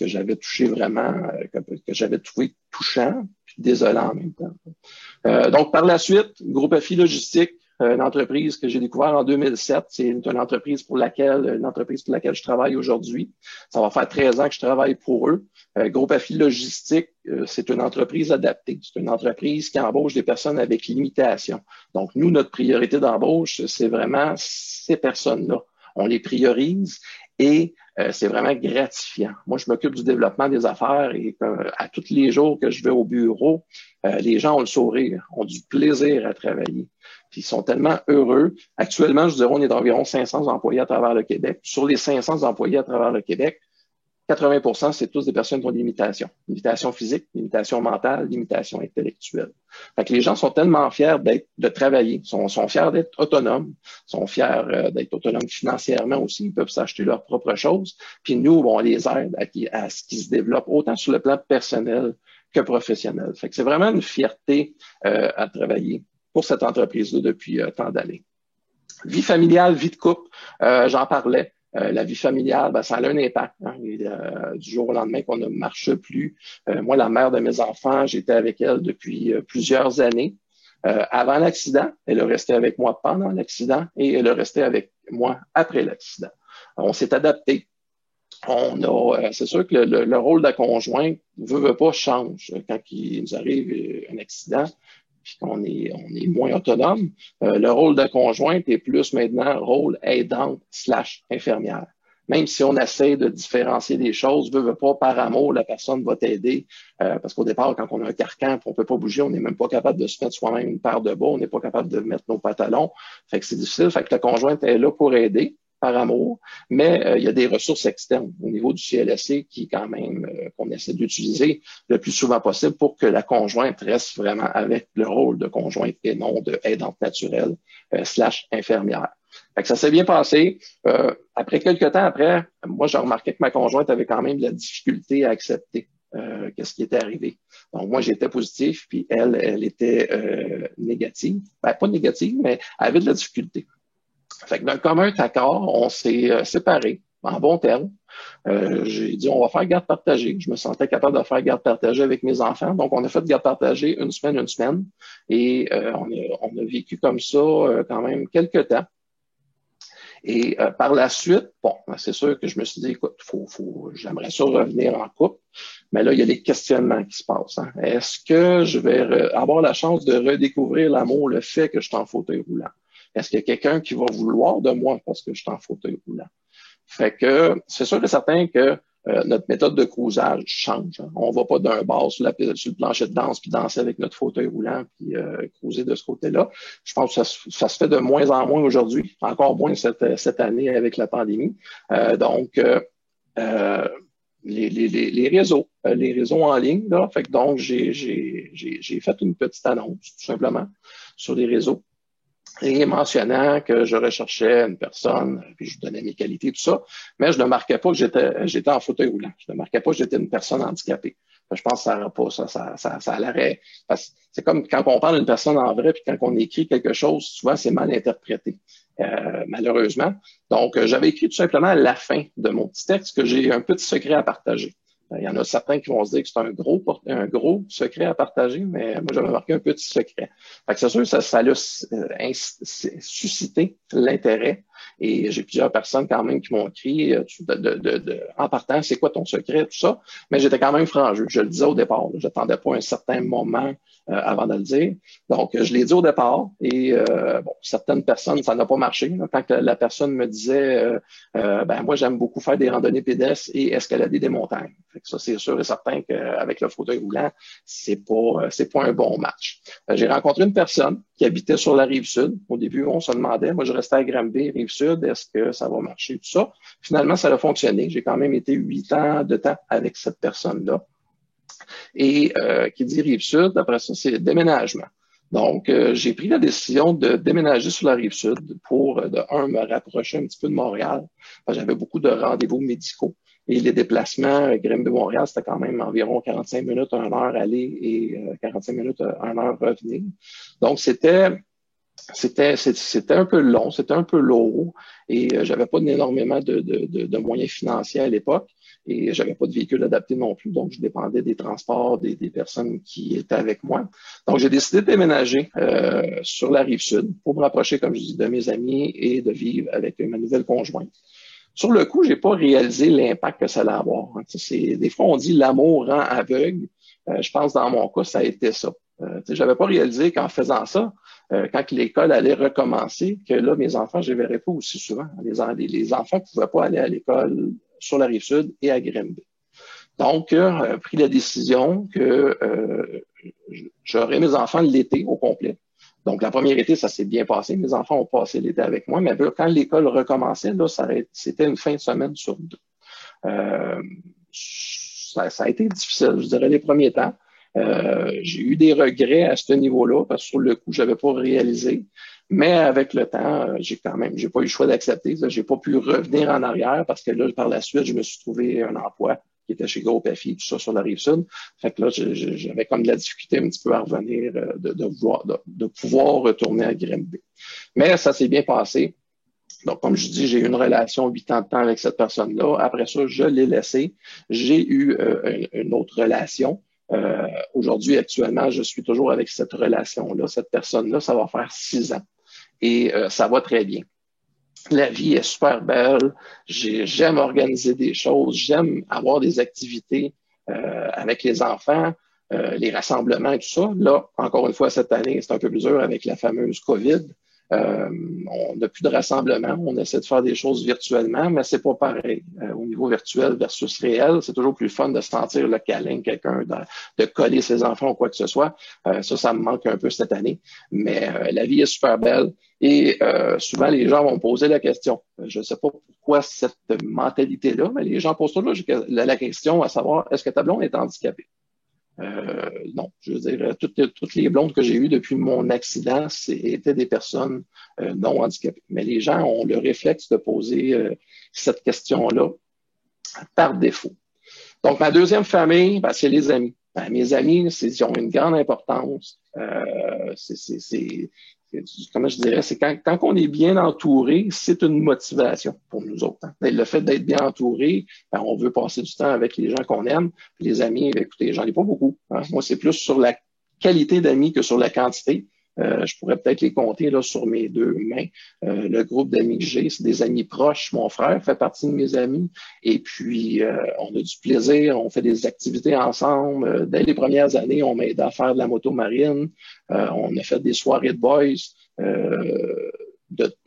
j'avais touché vraiment, que j'avais trouvé touchant, puis désolant en même temps. Donc, par la suite, Groupe FI Logistique, une entreprise que j'ai découvert en 2007. C'est une entreprise pour laquelle je travaille aujourd'hui. Ça va faire 13 ans que je travaille pour eux. Groupe FI Logistique, c'est une entreprise adaptée. C'est une entreprise qui embauche des personnes avec limitation. Donc, nous, notre priorité d'embauche, c'est vraiment ces personnes-là. On les priorise et c'est vraiment gratifiant. Moi, je m'occupe du développement des affaires et à tous les jours que je vais au bureau, les gens ont le sourire, ont du plaisir à travailler. Puis ils sont tellement heureux. Actuellement, je dirais, on est d'environ 500 employés à travers le Québec. Sur les 500 employés à travers le Québec, 80%, c'est tous des personnes qui ont des limitations. Limitations physiques, limitations mentales, limitations intellectuelles. Fait que les gens sont tellement fiers de travailler, sont fiers d'être autonomes, sont fiers d'être autonomes financièrement aussi, ils peuvent s'acheter leurs propres choses. Puis nous, on les aide à ce qu'ils se développent autant sur le plan personnel que professionnel. Fait que c'est vraiment une fierté à travailler pour cette entreprise-là depuis tant d'années. Vie familiale, vie de couple, j'en parlais. La vie familiale, ben, ça a un impact. Hein. Du jour au lendemain qu'on ne marche plus. Moi, la mère de mes enfants, j'étais avec elle depuis plusieurs années. Avant l'accident, elle est restée avec moi pendant l'accident et elle est restée avec moi après l'accident. On s'est adapté. C'est sûr que le rôle de la conjointe veut pas change quand il nous arrive un accident puis qu'on est moins autonome. Le rôle de conjointe est plus maintenant rôle aidante / infirmière. Même si on essaie de différencier des choses, veut pas, par amour, la personne va t'aider. Parce qu'au départ, quand on a un carcan, on peut pas bouger, on n'est même pas capable de se mettre soi-même une paire de bas, on n'est pas capable de mettre nos pantalons. Fait que c'est difficile. Fait que la conjointe est là pour aider par amour, mais il y a des ressources externes au niveau du CLSC qui quand même qu'on essaie d'utiliser le plus souvent possible pour que la conjointe reste vraiment avec le rôle de conjointe et non de aidante naturelle / infirmière. Fait que ça s'est bien passé. Après quelques temps après, moi j'ai remarqué que ma conjointe avait quand même de la difficulté à accepter qu'est-ce qui était arrivé. Donc moi j'étais positif, puis elle était négative. Ben, pas négative, mais elle avait de la difficulté. Fait que d'un commun accord, on s'est séparés en bons termes. J'ai dit, on va faire garde partagée. Je me sentais capable de faire garde partagée avec mes enfants. Donc, on a fait garde partagée une semaine. Et on a vécu comme ça quand même quelques temps. Et par la suite, bon, c'est sûr que je me suis dit, écoute, j'aimerais ça revenir en couple. Mais là, il y a des questionnements qui se passent. Hein. Est-ce que je vais avoir la chance de redécouvrir l'amour, le fait que je suis en fauteuil roulant? Est-ce qu'il y a quelqu'un qui va vouloir de moi parce que je suis en fauteuil roulant? Fait que c'est sûr et certain que notre méthode de cruisage change. Hein. On va pas d'un bar sur le plancher de danse puis danser avec notre fauteuil roulant puis cruiser de ce côté-là. Je pense que ça se fait de moins en moins aujourd'hui, encore moins cette année avec la pandémie. Donc, les réseaux en ligne, là. Fait que donc, j'ai fait une petite annonce, tout simplement, sur les réseaux. Et mentionnant que je recherchais une personne, puis je donnais mes qualités, tout ça, mais je ne marquais pas que j'étais en fauteuil roulant. Je ne marquais pas que j'étais une personne handicapée. Je pense que ça n'aurait pas, ça l'aurait. C'est comme quand on parle d'une personne en vrai, puis quand on écrit quelque chose, souvent c'est mal interprété, malheureusement. Donc, j'avais écrit tout simplement à la fin de mon petit texte que j'ai un petit secret à partager. Il y en a certains qui vont se dire que c'est un gros secret à partager, mais moi, j'avais marqué un petit secret. Fait que c'est sûr que ça a suscité l'intérêt. Et j'ai plusieurs personnes quand même qui m'ont écrit en partant, c'est quoi ton secret, tout ça. Mais j'étais quand même franc-jeu. Je le disais au départ. Je n'attendais pas un certain moment avant de le dire. Donc, je l'ai dit au départ. Et bon, certaines personnes, ça n'a pas marché. Là. Quand la personne me disait ben moi, j'aime beaucoup faire des randonnées pédestres et escalader des montagnes. Fait que ça, c'est sûr et certain qu'avec le fauteuil roulant, c'est pas un bon match. J'ai rencontré une personne qui habitait sur la Rive-Sud. Au début, on se demandait, moi, je restais à Granby, Rive-Sud, est-ce que ça va marcher, tout ça. Finalement, ça a fonctionné. J'ai quand même été 8 ans de temps avec cette personne-là. Et qui dit Rive-Sud, après ça, c'est déménagement. Donc, j'ai pris la décision de déménager sur la Rive-Sud pour, me rapprocher un petit peu de Montréal. J'avais beaucoup de rendez-vous médicaux. Et les déplacements Granby-Montréal, c'était quand même environ 45 minutes, 1 heure aller et 45 minutes, 1 heure revenir. Donc, c'était un peu long, c'était un peu lourd et j'avais pas énormément de moyens financiers à l'époque. et j'avais pas de véhicule adapté non plus, donc je dépendais des transports des personnes qui étaient avec moi. Donc, j'ai décidé de déménager sur la rive sud pour me rapprocher, comme je dis, de mes amis et de vivre avec ma nouvelle conjointe. Sur le coup, j'ai pas réalisé l'impact que ça allait avoir. Des fois, on dit l'amour rend aveugle. Je pense dans mon cas, ça a été ça. J'avais pas réalisé qu'en faisant ça, quand l'école allait recommencer, que là, mes enfants, je les verrais pas aussi souvent. Les enfants pouvaient pas aller à l'école sur la rive sud et à Grimby. Donc, j'ai pris la décision que j'aurais mes enfants l'été au complet. Donc, la première été, ça s'est bien passé. Mes enfants ont passé l'été avec moi, mais quand l'école recommençait, là, c'était une fin de semaine sur deux. Ça a été difficile, je dirais, les premiers temps. J'ai eu des regrets à ce niveau-là, parce que sur le coup, j'avais pas réalisé. Mais avec le temps, j'ai pas eu le choix d'accepter. J'ai pas pu revenir en arrière parce que là, par la suite, je me suis trouvé un emploi qui était chez Groupe FI, tout ça sur la Rive-Sud. Fait que là, j'avais comme de la difficulté un petit peu à revenir, de pouvoir retourner à Grimby. Mais ça s'est bien passé. Donc, comme je dis, j'ai eu une relation 8 ans de temps avec cette personne-là. Après ça, je l'ai laissé. J'ai eu une autre relation. Aujourd'hui, actuellement, je suis toujours avec cette relation-là. Cette personne-là, ça va faire 6 ans. Et ça va très bien. La vie est super belle. J'aime organiser des choses. J'aime avoir des activités avec les enfants, les rassemblements et tout ça. Là, encore une fois, cette année, c'est un peu plus dur avec la fameuse COVID. On n'a plus de rassemblement. On essaie de faire des choses virtuellement, mais c'est pas pareil. Au niveau virtuel versus réel, c'est toujours plus fun de sentir le câlin de quelqu'un, de coller ses enfants ou quoi que ce soit. Ça me manque un peu cette année. Mais la vie est super belle. Et souvent, les gens vont me poser la question. Je ne sais pas pourquoi cette mentalité-là, mais les gens posent toujours la question à savoir, est-ce que ta blonde est handicapée? Non, je veux dire, toutes les blondes que j'ai eues depuis mon accident, étaient des personnes non handicapées. Mais les gens ont le réflexe de poser cette question-là par défaut. Donc, ma deuxième famille, c'est les amis. Mes amis, ils ont une grande importance. Comment je dirais, c'est quand on est bien entouré, c'est une motivation pour nous autres. Hein. Le fait d'être bien entouré, on veut passer du temps avec les gens qu'on aime. Puis les amis, écoutez, j'en ai pas beaucoup. Hein. Moi, c'est plus sur la qualité d'amis que sur la quantité. Je pourrais peut-être les compter là, sur mes deux mains. Le groupe d'amis que j'ai, c'est des amis proches. Mon frère fait partie de mes amis. Et puis, on a du plaisir, on fait des activités ensemble. Dès les premières années, on m'a aidé à faire de la moto marine. On a fait des soirées de boys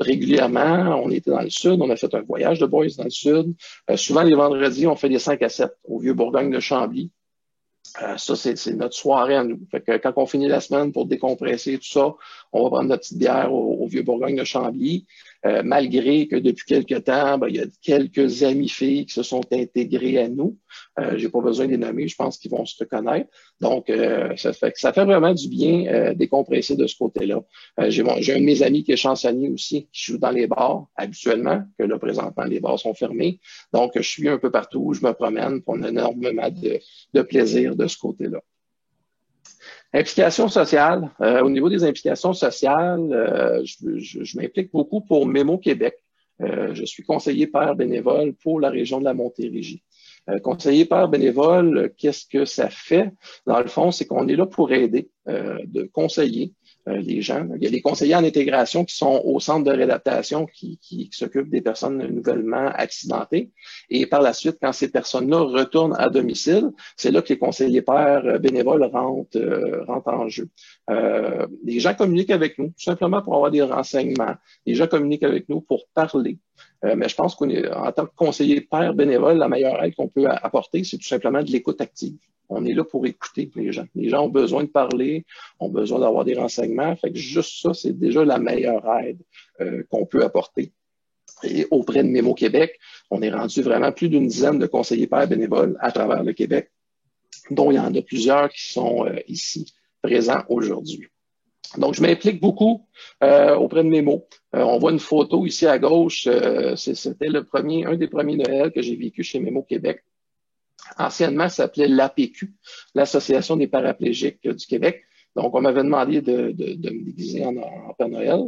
régulièrement. On était dans le sud, on a fait un voyage de boys dans le sud. Souvent, les vendredis, on fait des 5 à 7 au Vieux-Bourgogne de Chambly. Ça, c'est notre soirée à nous. Fait que quand on finit la semaine pour décompresser tout ça, on va prendre notre petite bière au Vieux-Bourgogne de Chambly. Malgré que depuis quelques temps, il y a quelques amis filles qui se sont intégrées à nous. J'ai pas besoin de les nommer, je pense qu'ils vont se reconnaître. Donc, ça fait vraiment du bien décompresser de ce côté-là. J'ai un de mes amis qui est chansonnier aussi, qui joue dans les bars habituellement, que là, présentement, les bars sont fermés. Donc, je suis un peu partout, je me promène, on a énormément de plaisir de ce côté-là. Implication sociale. Au niveau des implications sociales, je m'implique beaucoup pour Mémo Québec. Je suis conseiller pair bénévole pour la région de la Montérégie. Conseiller pair bénévole, qu'est-ce que ça fait? Dans le fond, c'est qu'on est là pour aider, de conseiller les gens. Il y a des conseillers en intégration qui sont au centre de réadaptation qui s'occupent des personnes nouvellement accidentées. Et par la suite, quand ces personnes-là retournent à domicile, c'est là que les conseillers pairs bénévoles rentrent en jeu. Les gens communiquent avec nous, tout simplement pour avoir des renseignements. Les gens communiquent avec nous pour parler. Mais je pense qu'en tant que conseiller pair bénévole, la meilleure aide qu'on peut apporter, c'est tout simplement de l'écoute active. On est là pour écouter les gens. Les gens ont besoin de parler, ont besoin d'avoir des renseignements. Fait que juste ça, c'est déjà la meilleure aide qu'on peut apporter. Et auprès de Mémo Québec, on est rendu vraiment plus d'une dizaine de conseillers pairs bénévoles à travers le Québec, dont il y en a plusieurs qui sont ici présents aujourd'hui. Donc, je m'implique beaucoup auprès de Mémo. On voit une photo ici à gauche. C'était un des premiers Noëls que j'ai vécu chez Mémo Québec. Anciennement, ça s'appelait l'APQ, l'Association des paraplégiques du Québec. Donc, on m'avait demandé de me déguiser en Père Noël.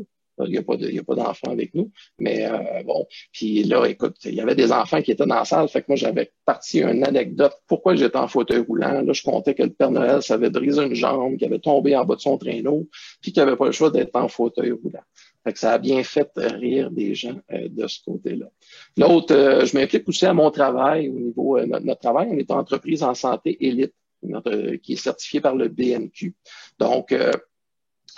Il n'y a pas d'enfants avec nous. Mais bon, puis là, écoute, il y avait des enfants qui étaient dans la salle. Fait que moi, j'avais parti une anecdote. Pourquoi j'étais en fauteuil roulant? Là, je comptais que le Père Noël s'avait brisé une jambe, qu'il avait tombé en bas de son traîneau, puis qu'il n'avait pas le choix d'être en fauteuil roulant. Fait que ça a bien fait rire des gens de ce côté-là. L'autre, je m'implique aussi à mon travail, au niveau de notre travail. On est une entreprise en santé élite, qui est certifiée par le BNQ. Donc,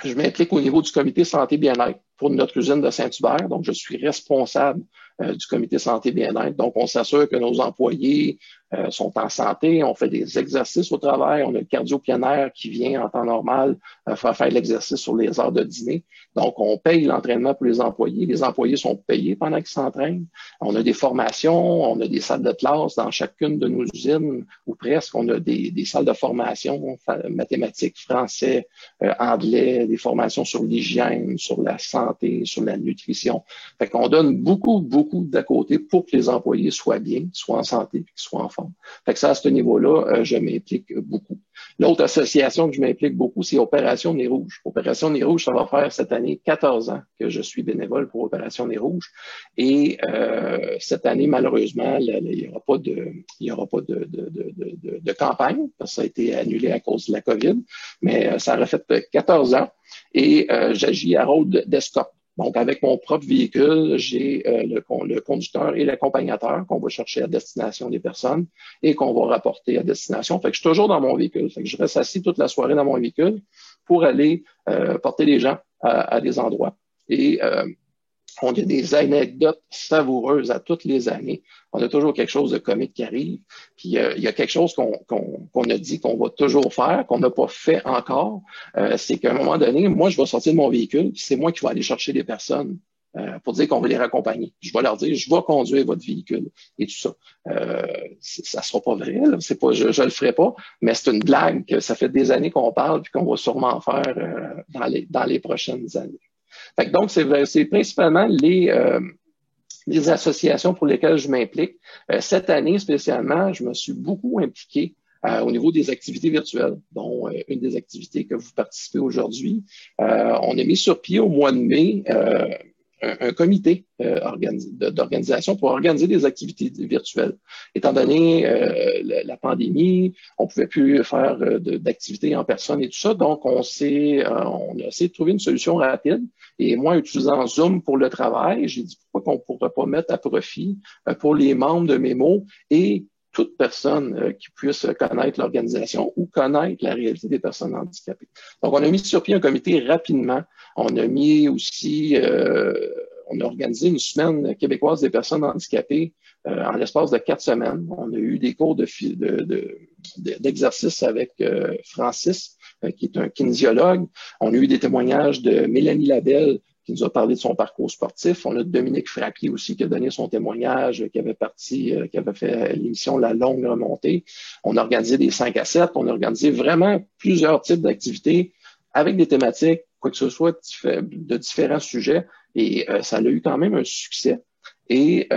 je m'implique au niveau du comité santé bien-être pour notre usine de Saint-Hubert. Donc, je suis responsable du comité santé bien-être. Donc, on s'assure que nos employés sont en santé. On fait des exercices au travail. On a le cardio-pionnaire qui vient en temps normal faire l'exercice sur les heures de dîner. Donc, on paye l'entraînement pour les employés. Les employés sont payés pendant qu'ils s'entraînent. On a des formations, on a des salles de classe dans chacune de nos usines, ou presque. On a des salles de formation, mathématiques, français, anglais, des formations sur l'hygiène, sur la santé, sur la nutrition. Fait qu'on donne beaucoup d'à côté pour que les employés soient bien, soient en santé et qu'ils soient en forme. Fait que ça, à ce niveau-là, je m'implique beaucoup. L'autre association que je m'implique beaucoup, c'est Opération Nez Rouge. Opération Nez Rouge, ça va faire cette année 14 ans que je suis bénévole pour Opération Nez Rouge. Et cette année, malheureusement, il n'y aura pas de campagne, parce que ça a été annulé à cause de la COVID, mais ça aurait fait 14 ans. Et j'agis à rôle d'escorte. Donc, avec mon propre véhicule, j'ai le conducteur et l'accompagnateur qu'on va chercher à destination des personnes et qu'on va rapporter à destination. Fait que je suis toujours dans mon véhicule. Fait que je reste assis toute la soirée dans mon véhicule pour aller porter les gens à des endroits. Et on a des anecdotes savoureuses à toutes les années. On a toujours quelque chose de comique qui arrive. Puis il y a quelque chose qu'on a dit qu'on va toujours faire, qu'on n'a pas fait encore. C'est qu'à un moment donné, moi, je vais sortir de mon véhicule, puis c'est moi qui vais aller chercher des personnes pour dire qu'on va les raccompagner. Je vais leur dire, je vais conduire votre véhicule et tout ça. Ça sera pas vrai, là. C'est pas, je le ferai pas, mais c'est une blague que ça fait des années qu'on parle puis qu'on va sûrement faire dans les prochaines années. Fait que donc, c'est principalement les associations pour lesquelles je m'implique. Cette année, spécialement, je me suis beaucoup impliqué au niveau des activités virtuelles, dont une des activités que vous participez aujourd'hui. On a mis sur pied au mois de mai un comité d'organisation pour organiser des activités virtuelles. Étant donné la pandémie, on pouvait plus faire d'activités en personne et tout ça, donc on a essayé de trouver une solution rapide. Et moi, utilisant Zoom pour le travail, j'ai dit pourquoi qu'on ne pourrait pas mettre à profit pour les membres de Mémo et toute personne qui puisse connaître l'organisation ou connaître la réalité des personnes handicapées. Donc, on a mis sur pied un comité rapidement. On a mis aussi, on a organisé une semaine québécoise des personnes handicapées en l'espace de 4 semaines. On a eu des cours d'exercice avec Francis, qui est un kinésiologue. On a eu des témoignages de Mélanie Labelle, qui nous a parlé de son parcours sportif. On a Dominique Frappier aussi qui a donné son témoignage, qui avait fait l'émission La Longue Remontée. On a organisé des 5 à 7. On a organisé vraiment plusieurs types d'activités avec des thématiques, quoi que ce soit, de différents sujets. Et ça a eu quand même un succès. Et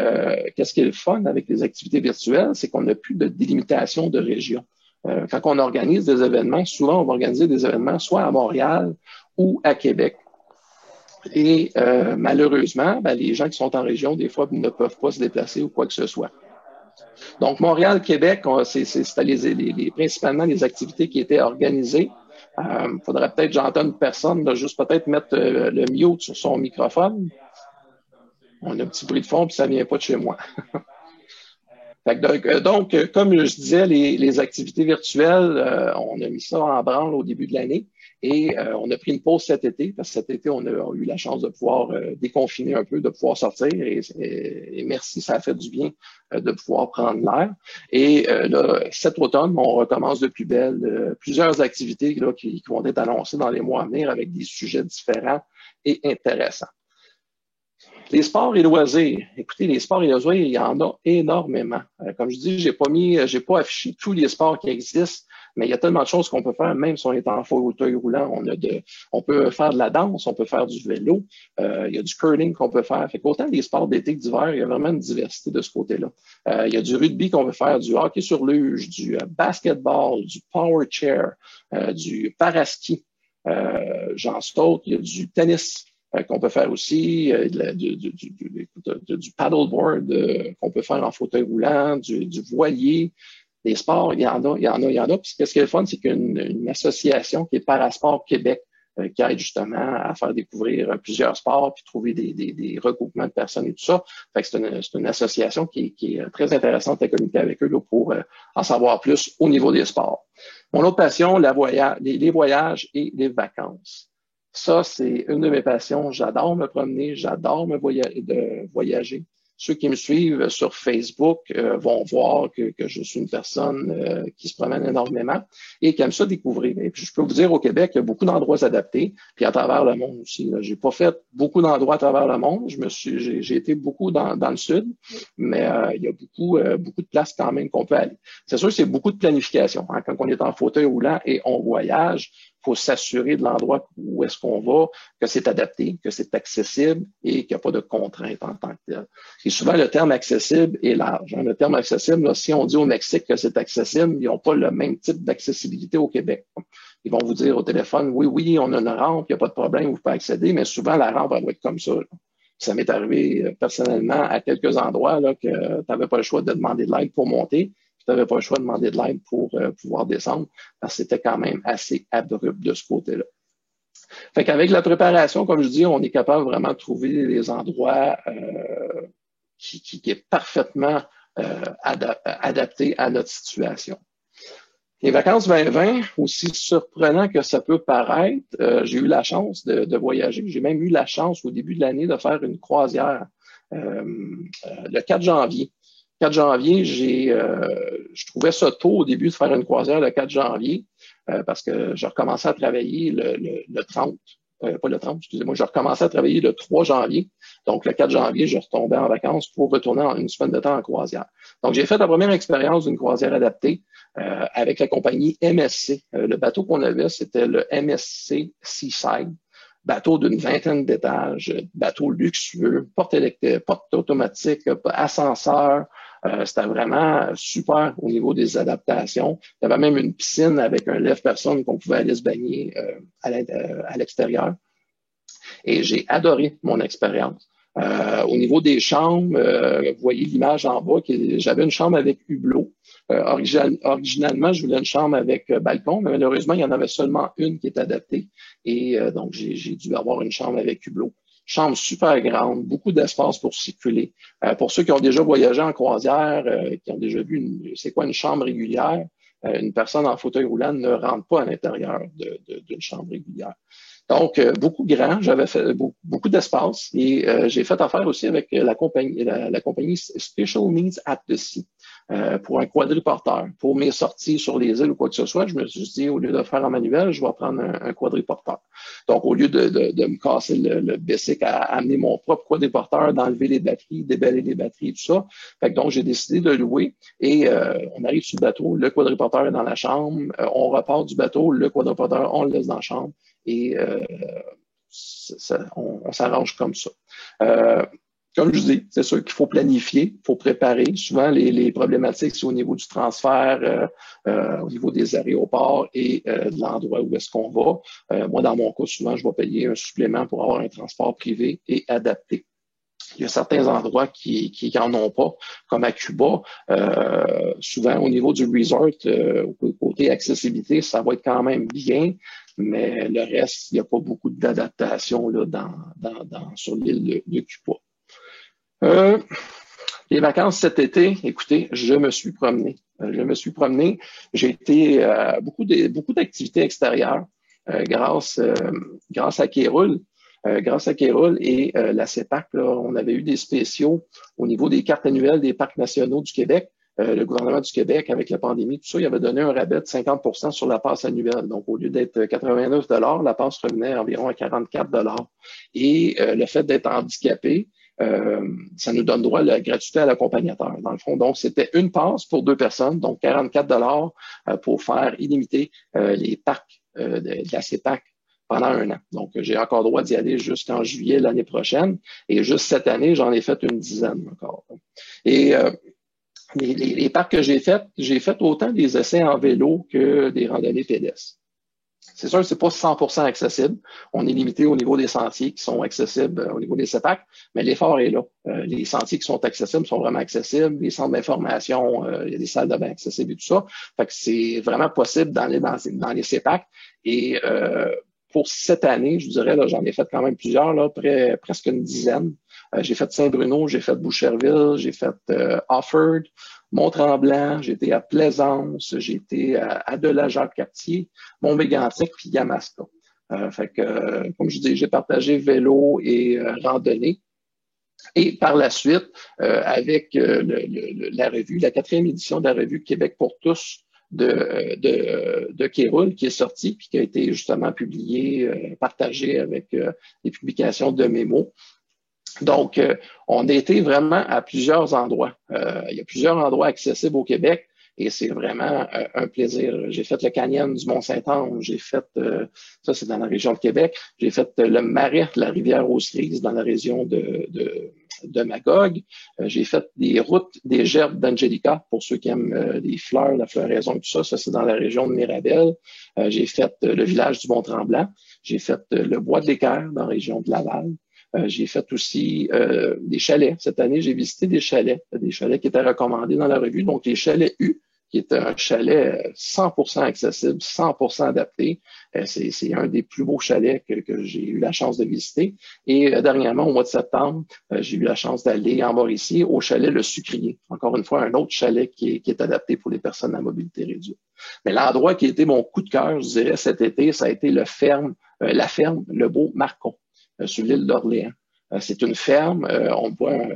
qu'est-ce qui est le fun avec les activités virtuelles, c'est qu'on n'a plus de délimitation de région. Quand on organise des événements, souvent on va organiser des événements soit à Montréal ou à Québec. Et malheureusement, les gens qui sont en région, des fois, ne peuvent pas se déplacer ou quoi que ce soit. Donc, Montréal, Québec, c'était principalement les activités qui étaient organisées. Faudrait peut-être, j'entends une personne, là, juste peut-être mettre le mute sur son microphone. On a un petit bruit de fond, puis ça vient pas de chez moi. Donc, comme je disais, les activités virtuelles, on a mis ça en branle au début de l'année et on a pris une pause cet été parce que cet été, on a eu la chance de pouvoir déconfiner un peu, de pouvoir sortir et merci, ça a fait du bien de pouvoir prendre l'air. Et là, cet automne, on recommence de plus belle plusieurs activités là, qui vont être annoncées dans les mois à venir avec des sujets différents et intéressants. Les sports et loisirs. Écoutez, les sports et loisirs, il y en a énormément. Comme je dis, j'ai pas affiché tous les sports qui existent, mais il y a tellement de choses qu'on peut faire, même si on est en fauteuil roulant. On peut faire de la danse, on peut faire du vélo, il y a du curling qu'on peut faire. Fait qu'autant des sports d'été que d'hiver, il y a vraiment une diversité de ce côté-là. Il y a du rugby qu'on peut faire, du hockey sur luge, du basketball, du power chair, du paraski. J'en saute, il y a du tennis. qu'on peut faire aussi, du paddleboard qu'on peut faire en fauteuil roulant, du voilier, des sports, il y en a, il y en a, il y en a. Puis ce qui est le fun, c'est qu'il y a une association qui est Parasport Québec qui aide justement à faire découvrir plusieurs sports puis trouver des regroupements de personnes et tout ça. Fait que c'est une association qui est très intéressante à communiquer avec eux là, pour en savoir plus au niveau des sports. Mon autre passion, les voyages et les vacances. Ça, c'est une de mes passions. J'adore me promener, j'adore voyager. Ceux qui me suivent sur Facebook vont voir que je suis une personne qui se promène énormément et qui aime ça découvrir. Et puis, je peux vous dire, au Québec, il y a beaucoup d'endroits adaptés, puis à travers le monde aussi. J'ai pas fait beaucoup d'endroits à travers le monde. J'ai été beaucoup dans le sud, mais il y a beaucoup de places quand même qu'on peut aller. C'est sûr que c'est beaucoup de planification. Hein, quand on est en fauteuil roulant et on voyage, il faut s'assurer de l'endroit où est-ce qu'on va, que c'est adapté, que c'est accessible et qu'il n'y a pas de contraintes en tant que tel. Et souvent, le terme accessible est large. Hein. Le terme accessible, là, si on dit au Mexique que c'est accessible, ils n'ont pas le même type d'accessibilité au Québec. Ils vont vous dire au téléphone, oui, on a une rampe, il n'y a pas de problème, vous pouvez accéder, mais souvent, la rampe, elle va être comme ça. Là. Ça m'est arrivé personnellement à quelques endroits là, que tu n'avais pas le choix de demander de l'aide pour monter. Tu n'avais pas le choix de demander de l'aide pour pouvoir descendre, parce que c'était quand même assez abrupt de ce côté-là. Fait qu'avec la préparation, comme je dis, on est capable vraiment de trouver les endroits qui est parfaitement adapté à notre situation. Les vacances 2020, aussi surprenant que ça peut paraître, j'ai eu la chance de voyager. J'ai même eu la chance au début de l'année de faire une croisière le 4 janvier. 4 janvier, je trouvais ça tôt au début de faire une croisière le 4 janvier parce que je recommençais à travailler le 30. Pas le 30, excusez-moi, je recommençais à travailler le 3 janvier. Donc, le 4 janvier, je retombais en vacances pour retourner une semaine de temps en croisière. Donc, j'ai fait la première expérience d'une croisière adaptée avec la compagnie MSC. Le bateau qu'on avait, c'était le MSC Seaside. Bateau d'une vingtaine d'étages, bateau luxueux, porte automatique, ascenseur. C'était vraiment super au niveau des adaptations. Il y avait même une piscine avec un lève-personne qu'on pouvait aller se baigner à l'extérieur. Et j'ai adoré mon expérience. Au niveau des chambres, vous voyez l'image en bas, j'avais une chambre avec hublot. Originalement, je voulais une chambre avec balcon, mais malheureusement, il y en avait seulement une qui est adaptée. Et donc, j'ai dû avoir une chambre avec hublot. Chambre super grande, beaucoup d'espace pour circuler. Pour ceux qui ont déjà voyagé en croisière, qui ont déjà vu c'est quoi une chambre régulière, une personne en fauteuil roulant ne rentre pas à l'intérieur d'une chambre régulière. Donc, beaucoup grand, j'avais fait beaucoup d'espace et j'ai fait affaire aussi avec la compagnie Special Needs at the Sea pour un quadriporteur. Pour mes sorties sur les îles ou quoi que ce soit, je me suis dit, au lieu de faire en manuel, je vais prendre un quadriporteur. Donc, au lieu de me casser le bicycle à amener mon propre quadriporteur, d'enlever les batteries, déballer les batteries, tout ça. Fait que donc, j'ai décidé de louer et on arrive sur le bateau, le quadriporteur est dans la chambre, on repart du bateau, le quadriporteur, on le laisse dans la chambre. Et on s'arrange comme ça. Comme je dis, c'est sûr qu'il faut planifier, il faut préparer. Souvent, les problématiques, c'est au niveau du transfert, au niveau des aéroports et de l'endroit où est-ce qu'on va. Moi, dans mon cas, souvent, je vais payer un supplément pour avoir un transport privé et adapté. Il y a certains endroits qui en ont pas, comme à Cuba. Souvent, au niveau du resort, côté accessibilité, ça va être quand même bien, mais le reste, il n'y a pas beaucoup d'adaptation là sur l'île de Cuba. Les vacances cet été, écoutez, je me suis promené. J'ai été beaucoup d'activités extérieures grâce à Kéroul. Grâce à Kéroul et la CEPAC, là, on avait eu des spéciaux au niveau des cartes annuelles des parcs nationaux du Québec. Le gouvernement du Québec, avec la pandémie, tout ça, il avait donné un rabais de 50% sur la passe annuelle. Donc, au lieu d'être 89 $, la passe revenait environ à 44 $. Et le fait d'être handicapé, ça nous donne droit à la gratuité à l'accompagnateur, dans le fond. Donc, c'était une passe pour 2 personnes, donc 44 $ pour faire illimité les parcs de la CEPAC pendant 1 an. Donc, j'ai encore droit d'y aller jusqu'en juillet l'année prochaine. Et juste cette année, j'en ai fait une dizaine encore. Et les parcs que j'ai fait autant des essais en vélo que des randonnées pédestres. C'est sûr que c'est pas 100% accessible. On est limité au niveau des sentiers qui sont accessibles au niveau des CEPAC, mais l'effort est là. Les sentiers qui sont accessibles sont vraiment accessibles. Les centres d'information, il y a des salles de bain accessibles et tout ça. Fait que c'est vraiment possible d'aller dans les CEPAC. Et pour cette année, je vous dirais, là, j'en ai fait quand même plusieurs, là, presque une dizaine. J'ai fait Saint-Bruno, j'ai fait Boucherville, j'ai fait Offord, Mont-Tremblant, j'ai été à Plaisance, j'ai été à Delà-Jacques-Cartier, Mont-Mégantic, puis Yamaska. Fait que, comme je dis, j'ai partagé vélo et randonnée. Et par la suite, avec la revue, la 4e édition de la revue Québec pour tous de Kéroul, qui est sortie, puis qui a été justement publiée, partagée avec les publications de Mémo. Donc, on a été vraiment à plusieurs endroits. Il y a plusieurs endroits accessibles au Québec et c'est vraiment un plaisir. J'ai fait le canyon du Mont-Saint-Ange, j'ai fait, ça c'est dans la région de Québec, j'ai fait le marais de la rivière aux Cerises dans la région de Magog. J'ai fait des routes des gerbes d'Angelica pour ceux qui aiment les fleurs, la floraison, tout ça. Ça, c'est dans la région de Mirabel. J'ai fait le village du Mont-Tremblant. J'ai fait le bois de l'Équerre dans la région de Laval. J'ai fait aussi des chalets. Cette année, j'ai visité des chalets qui étaient recommandés dans la revue. Donc, les chalets U, qui est un chalet 100% accessible, 100% adapté. C'est un des plus beaux chalets que j'ai eu la chance de visiter. Et dernièrement, au mois de septembre, j'ai eu la chance d'aller en Mauricie au chalet Le Sucrier. Encore une fois, un autre chalet qui est adapté pour les personnes à mobilité réduite. Mais l'endroit qui a été mon coup de cœur, je dirais, cet été, ça a été la ferme Le Beau Marcon, sur l'île d'Orléans. C'est une ferme, on voit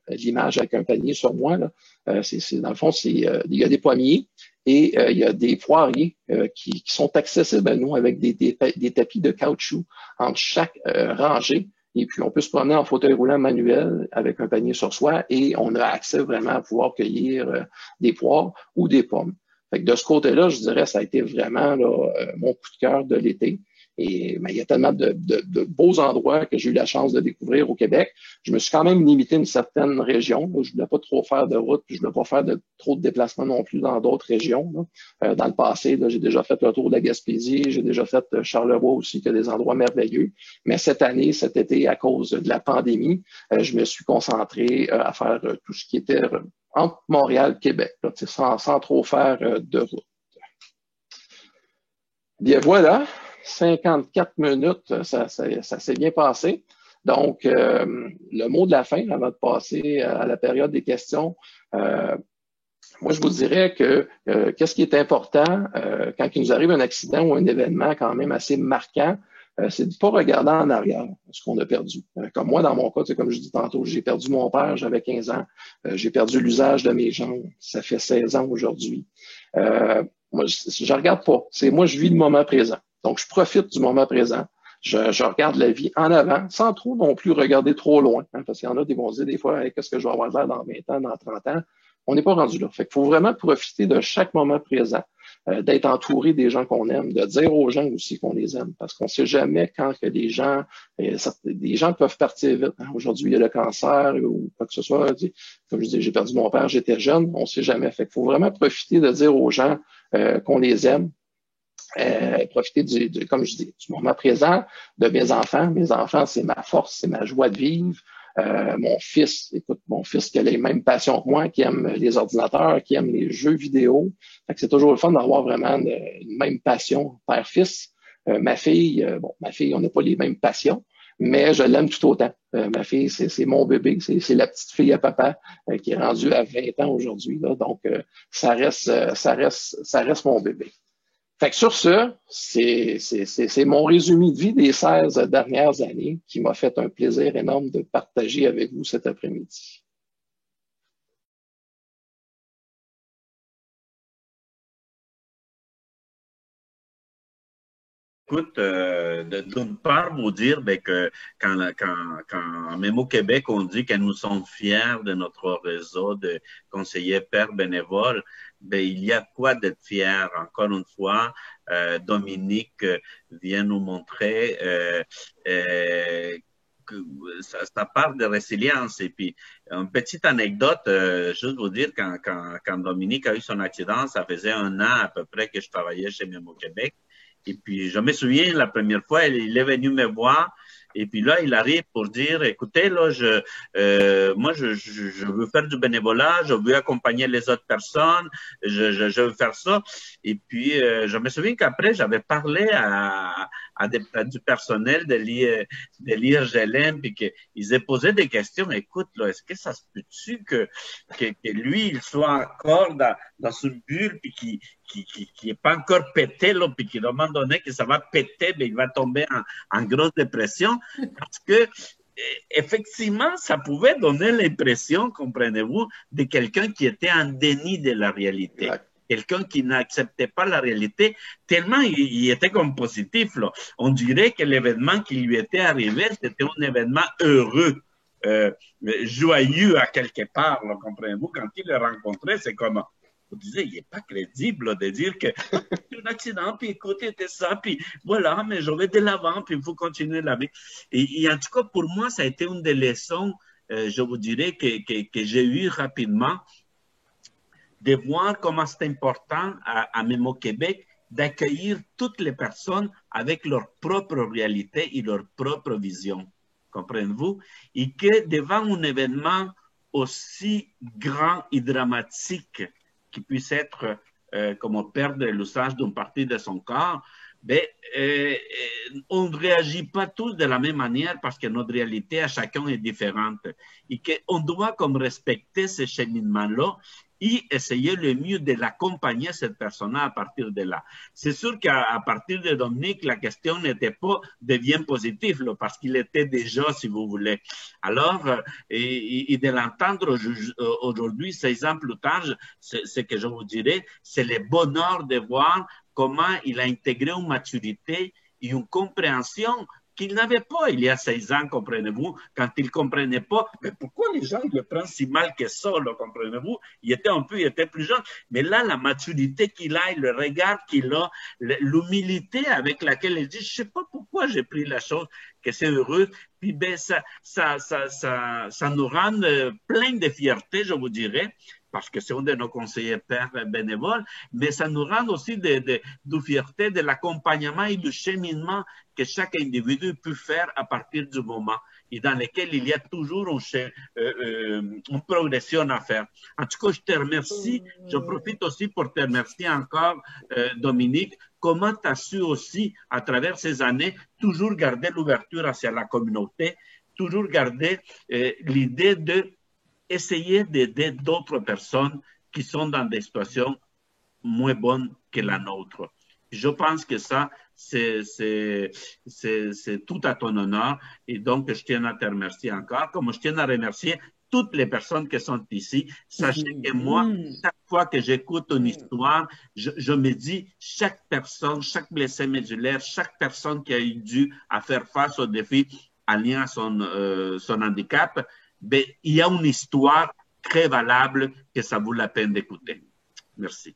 l'image avec un panier sur moi, là. Dans le fond, il y a des pommiers et il y a des poiriers qui sont accessibles à nous avec des tapis de caoutchouc entre chaque rangée. Et puis, on peut se promener en fauteuil roulant manuel avec un panier sur soi et on a accès vraiment à pouvoir cueillir des poires ou des pommes. Fait que de ce côté-là, je dirais, ça a été vraiment là, mon coup de cœur de l'été. Et il y a tellement de beaux endroits que j'ai eu la chance de découvrir au Québec. Je me suis quand même limité à une certaine région. Je ne voulais pas trop faire de route, puis je ne voulais pas faire trop de déplacements non plus dans d'autres régions. Dans le passé, j'ai déjà fait le tour de la Gaspésie, j'ai déjà fait Charleroi aussi, qui a des endroits merveilleux. Mais cette année, cet été, à cause de la pandémie, je me suis concentré à faire tout ce qui était entre Montréal et Québec, là, sans trop faire de route. Bien voilà. 54 minutes, ça s'est bien passé. Donc, le mot de la fin, avant de passer à la période des questions, moi, je vous dirais que qu'est-ce qui est important quand il nous arrive un accident ou un événement quand même assez marquant, c'est de ne pas regarder en arrière ce qu'on a perdu. Comme moi, dans mon cas, comme je dis tantôt, j'ai perdu mon père, j'avais 15 ans. J'ai perdu l'usage de mes jambes. Ça fait 16 ans aujourd'hui. Moi, je regarde pas. Moi, je vis le moment présent. Donc, je profite du moment présent. Je regarde la vie en avant, sans trop non plus regarder trop loin. Parce qu'il y en a qui vont se dire des fois, hey, qu'est-ce que je vais avoir l'air dans 20 ans, dans 30 ans? On n'est pas rendu là. Fait qu'il faut vraiment profiter de chaque moment présent, d'être entouré des gens qu'on aime, de dire aux gens aussi qu'on les aime. Parce qu'on ne sait jamais quand que des gens peuvent partir vite. Aujourd'hui, il y a le cancer ou quoi que ce soit. Comme je dis, j'ai perdu mon père, j'étais jeune, on ne sait jamais. Fait qu'il faut vraiment profiter de dire aux gens qu'on les aime. Profiter comme je dis, du moment présent, de mes enfants. Mes enfants, c'est ma force, c'est ma joie de vivre. Mon fils qui a les mêmes passions que moi, qui aime les ordinateurs, qui aime les jeux vidéo. Fait que c'est toujours le fun d'avoir vraiment une même passion père-fils. Ma fille, on n'a pas les mêmes passions, mais je l'aime tout autant. Ma fille, c'est mon bébé, c'est la petite fille à papa qui est rendue à 20 ans aujourd'hui. Donc, ça reste mon bébé. Fait que sur ce, c'est mon résumé de vie des 16 dernières années qui m'a fait un plaisir énorme de partager avec vous cet après-midi. Écoute, d'une part, vous dire que quand Mémo Québec, on dit que nous sommes fiers de notre réseau de conseillers pairs bénévoles, il y a quoi d'être fier. Encore une fois, Dominique vient nous montrer ça part de résilience. Et puis, une petite anecdote, juste vous dire, quand Dominique a eu son accident, ça faisait 1 an à peu près que je travaillais chez Mémo Québec. Et puis, je me souviens, la première fois, il est venu me voir. Et puis là, il arrive pour dire, écoutez, là, moi, je veux faire du bénévolat, je veux accompagner les autres personnes, je veux faire ça. Et puis, je me souviens qu'après, j'avais parlé à du personnel de l'IRGLM, puis qu'ils aient posé des questions. Écoute, là, est-ce que ça se peut-tu que lui, il soit encore dans une bulle, puis qui est pas encore pété, là, puis qu'à un moment donné, que ça va péter, mais il va tomber en grosse dépression, parce que effectivement, ça pouvait donner l'impression, comprenez-vous, de quelqu'un qui était en déni de la réalité. Exact. Quelqu'un qui n'acceptait pas la réalité, tellement il était comme positif, là. On dirait que l'événement qui lui était arrivé, c'était un événement heureux, joyeux à quelque part, là, comprenez-vous. Quand il le rencontrait, c'est comme... Vous disiez, il n'est pas crédible là, de dire que c'est un accident, puis écoute, c'était ça, puis voilà, mais je vais de l'avant, puis il faut continuer la vie. Et en tout cas, pour moi, ça a été une des leçons, je vous dirais, que j'ai eues rapidement, de voir comment c'est important à Mémo Québec d'accueillir toutes les personnes avec leur propre réalité et leur propre vision. Comprenez-vous? Et que devant un événement aussi grand et dramatique qui puisse être comme perdre l'usage d'une partie de son corps, ben, on ne réagit pas tous de la même manière parce que notre réalité à chacun est différente et qu'on doit comme respecter ce cheminement-là et essayer le mieux de l'accompagner, cette personne-là, à partir de là. C'est sûr qu'à partir de Dominique, la question n'était pas de bien positif, là, parce qu'il était déjà, si vous voulez. Alors, et de l'entendre aujourd'hui, 16 ans plus tard, ce que je vous dirais, c'est le bonheur de voir comment il a intégré une maturité et une compréhension qu'il n'avait pas il y a 16 ans, comprenez-vous, quand il ne comprenait pas. Mais pourquoi les gens le prennent si mal que ça, comprenez-vous? Il était plus jeune. Mais là, la maturité qu'il a, le regard qu'il a, l'humilité avec laquelle il dit, je ne sais pas pourquoi j'ai pris la chose, que c'est heureux. Puis ben, ça nous rend plein de fierté, je vous dirais, parce que c'est un de nos conseillers pères bénévoles, mais ça nous rend aussi de fierté de l'accompagnement et du cheminement que chaque individu peut faire à partir du moment et dans lequel il y a toujours une progression à faire. En tout cas, je te remercie. Je profite aussi pour te remercier encore, Dominique. Comment tu as su aussi, à travers ces années, toujours garder l'ouverture hacia la communauté, toujours garder l'idée de essayer d'aider d'autres personnes qui sont dans des situations moins bonnes que la nôtre. Je pense que ça, c'est tout à ton honneur et donc je tiens à te remercier encore, comme je tiens à remercier toutes les personnes qui sont ici. Sachez que moi, chaque fois que j'écoute une histoire, je me dis, chaque personne, chaque blessé médulaire, chaque personne qui a eu dû à faire face aux défis en lien à son handicap, ben, il y a une histoire très valable que ça vaut la peine d'écouter. Merci.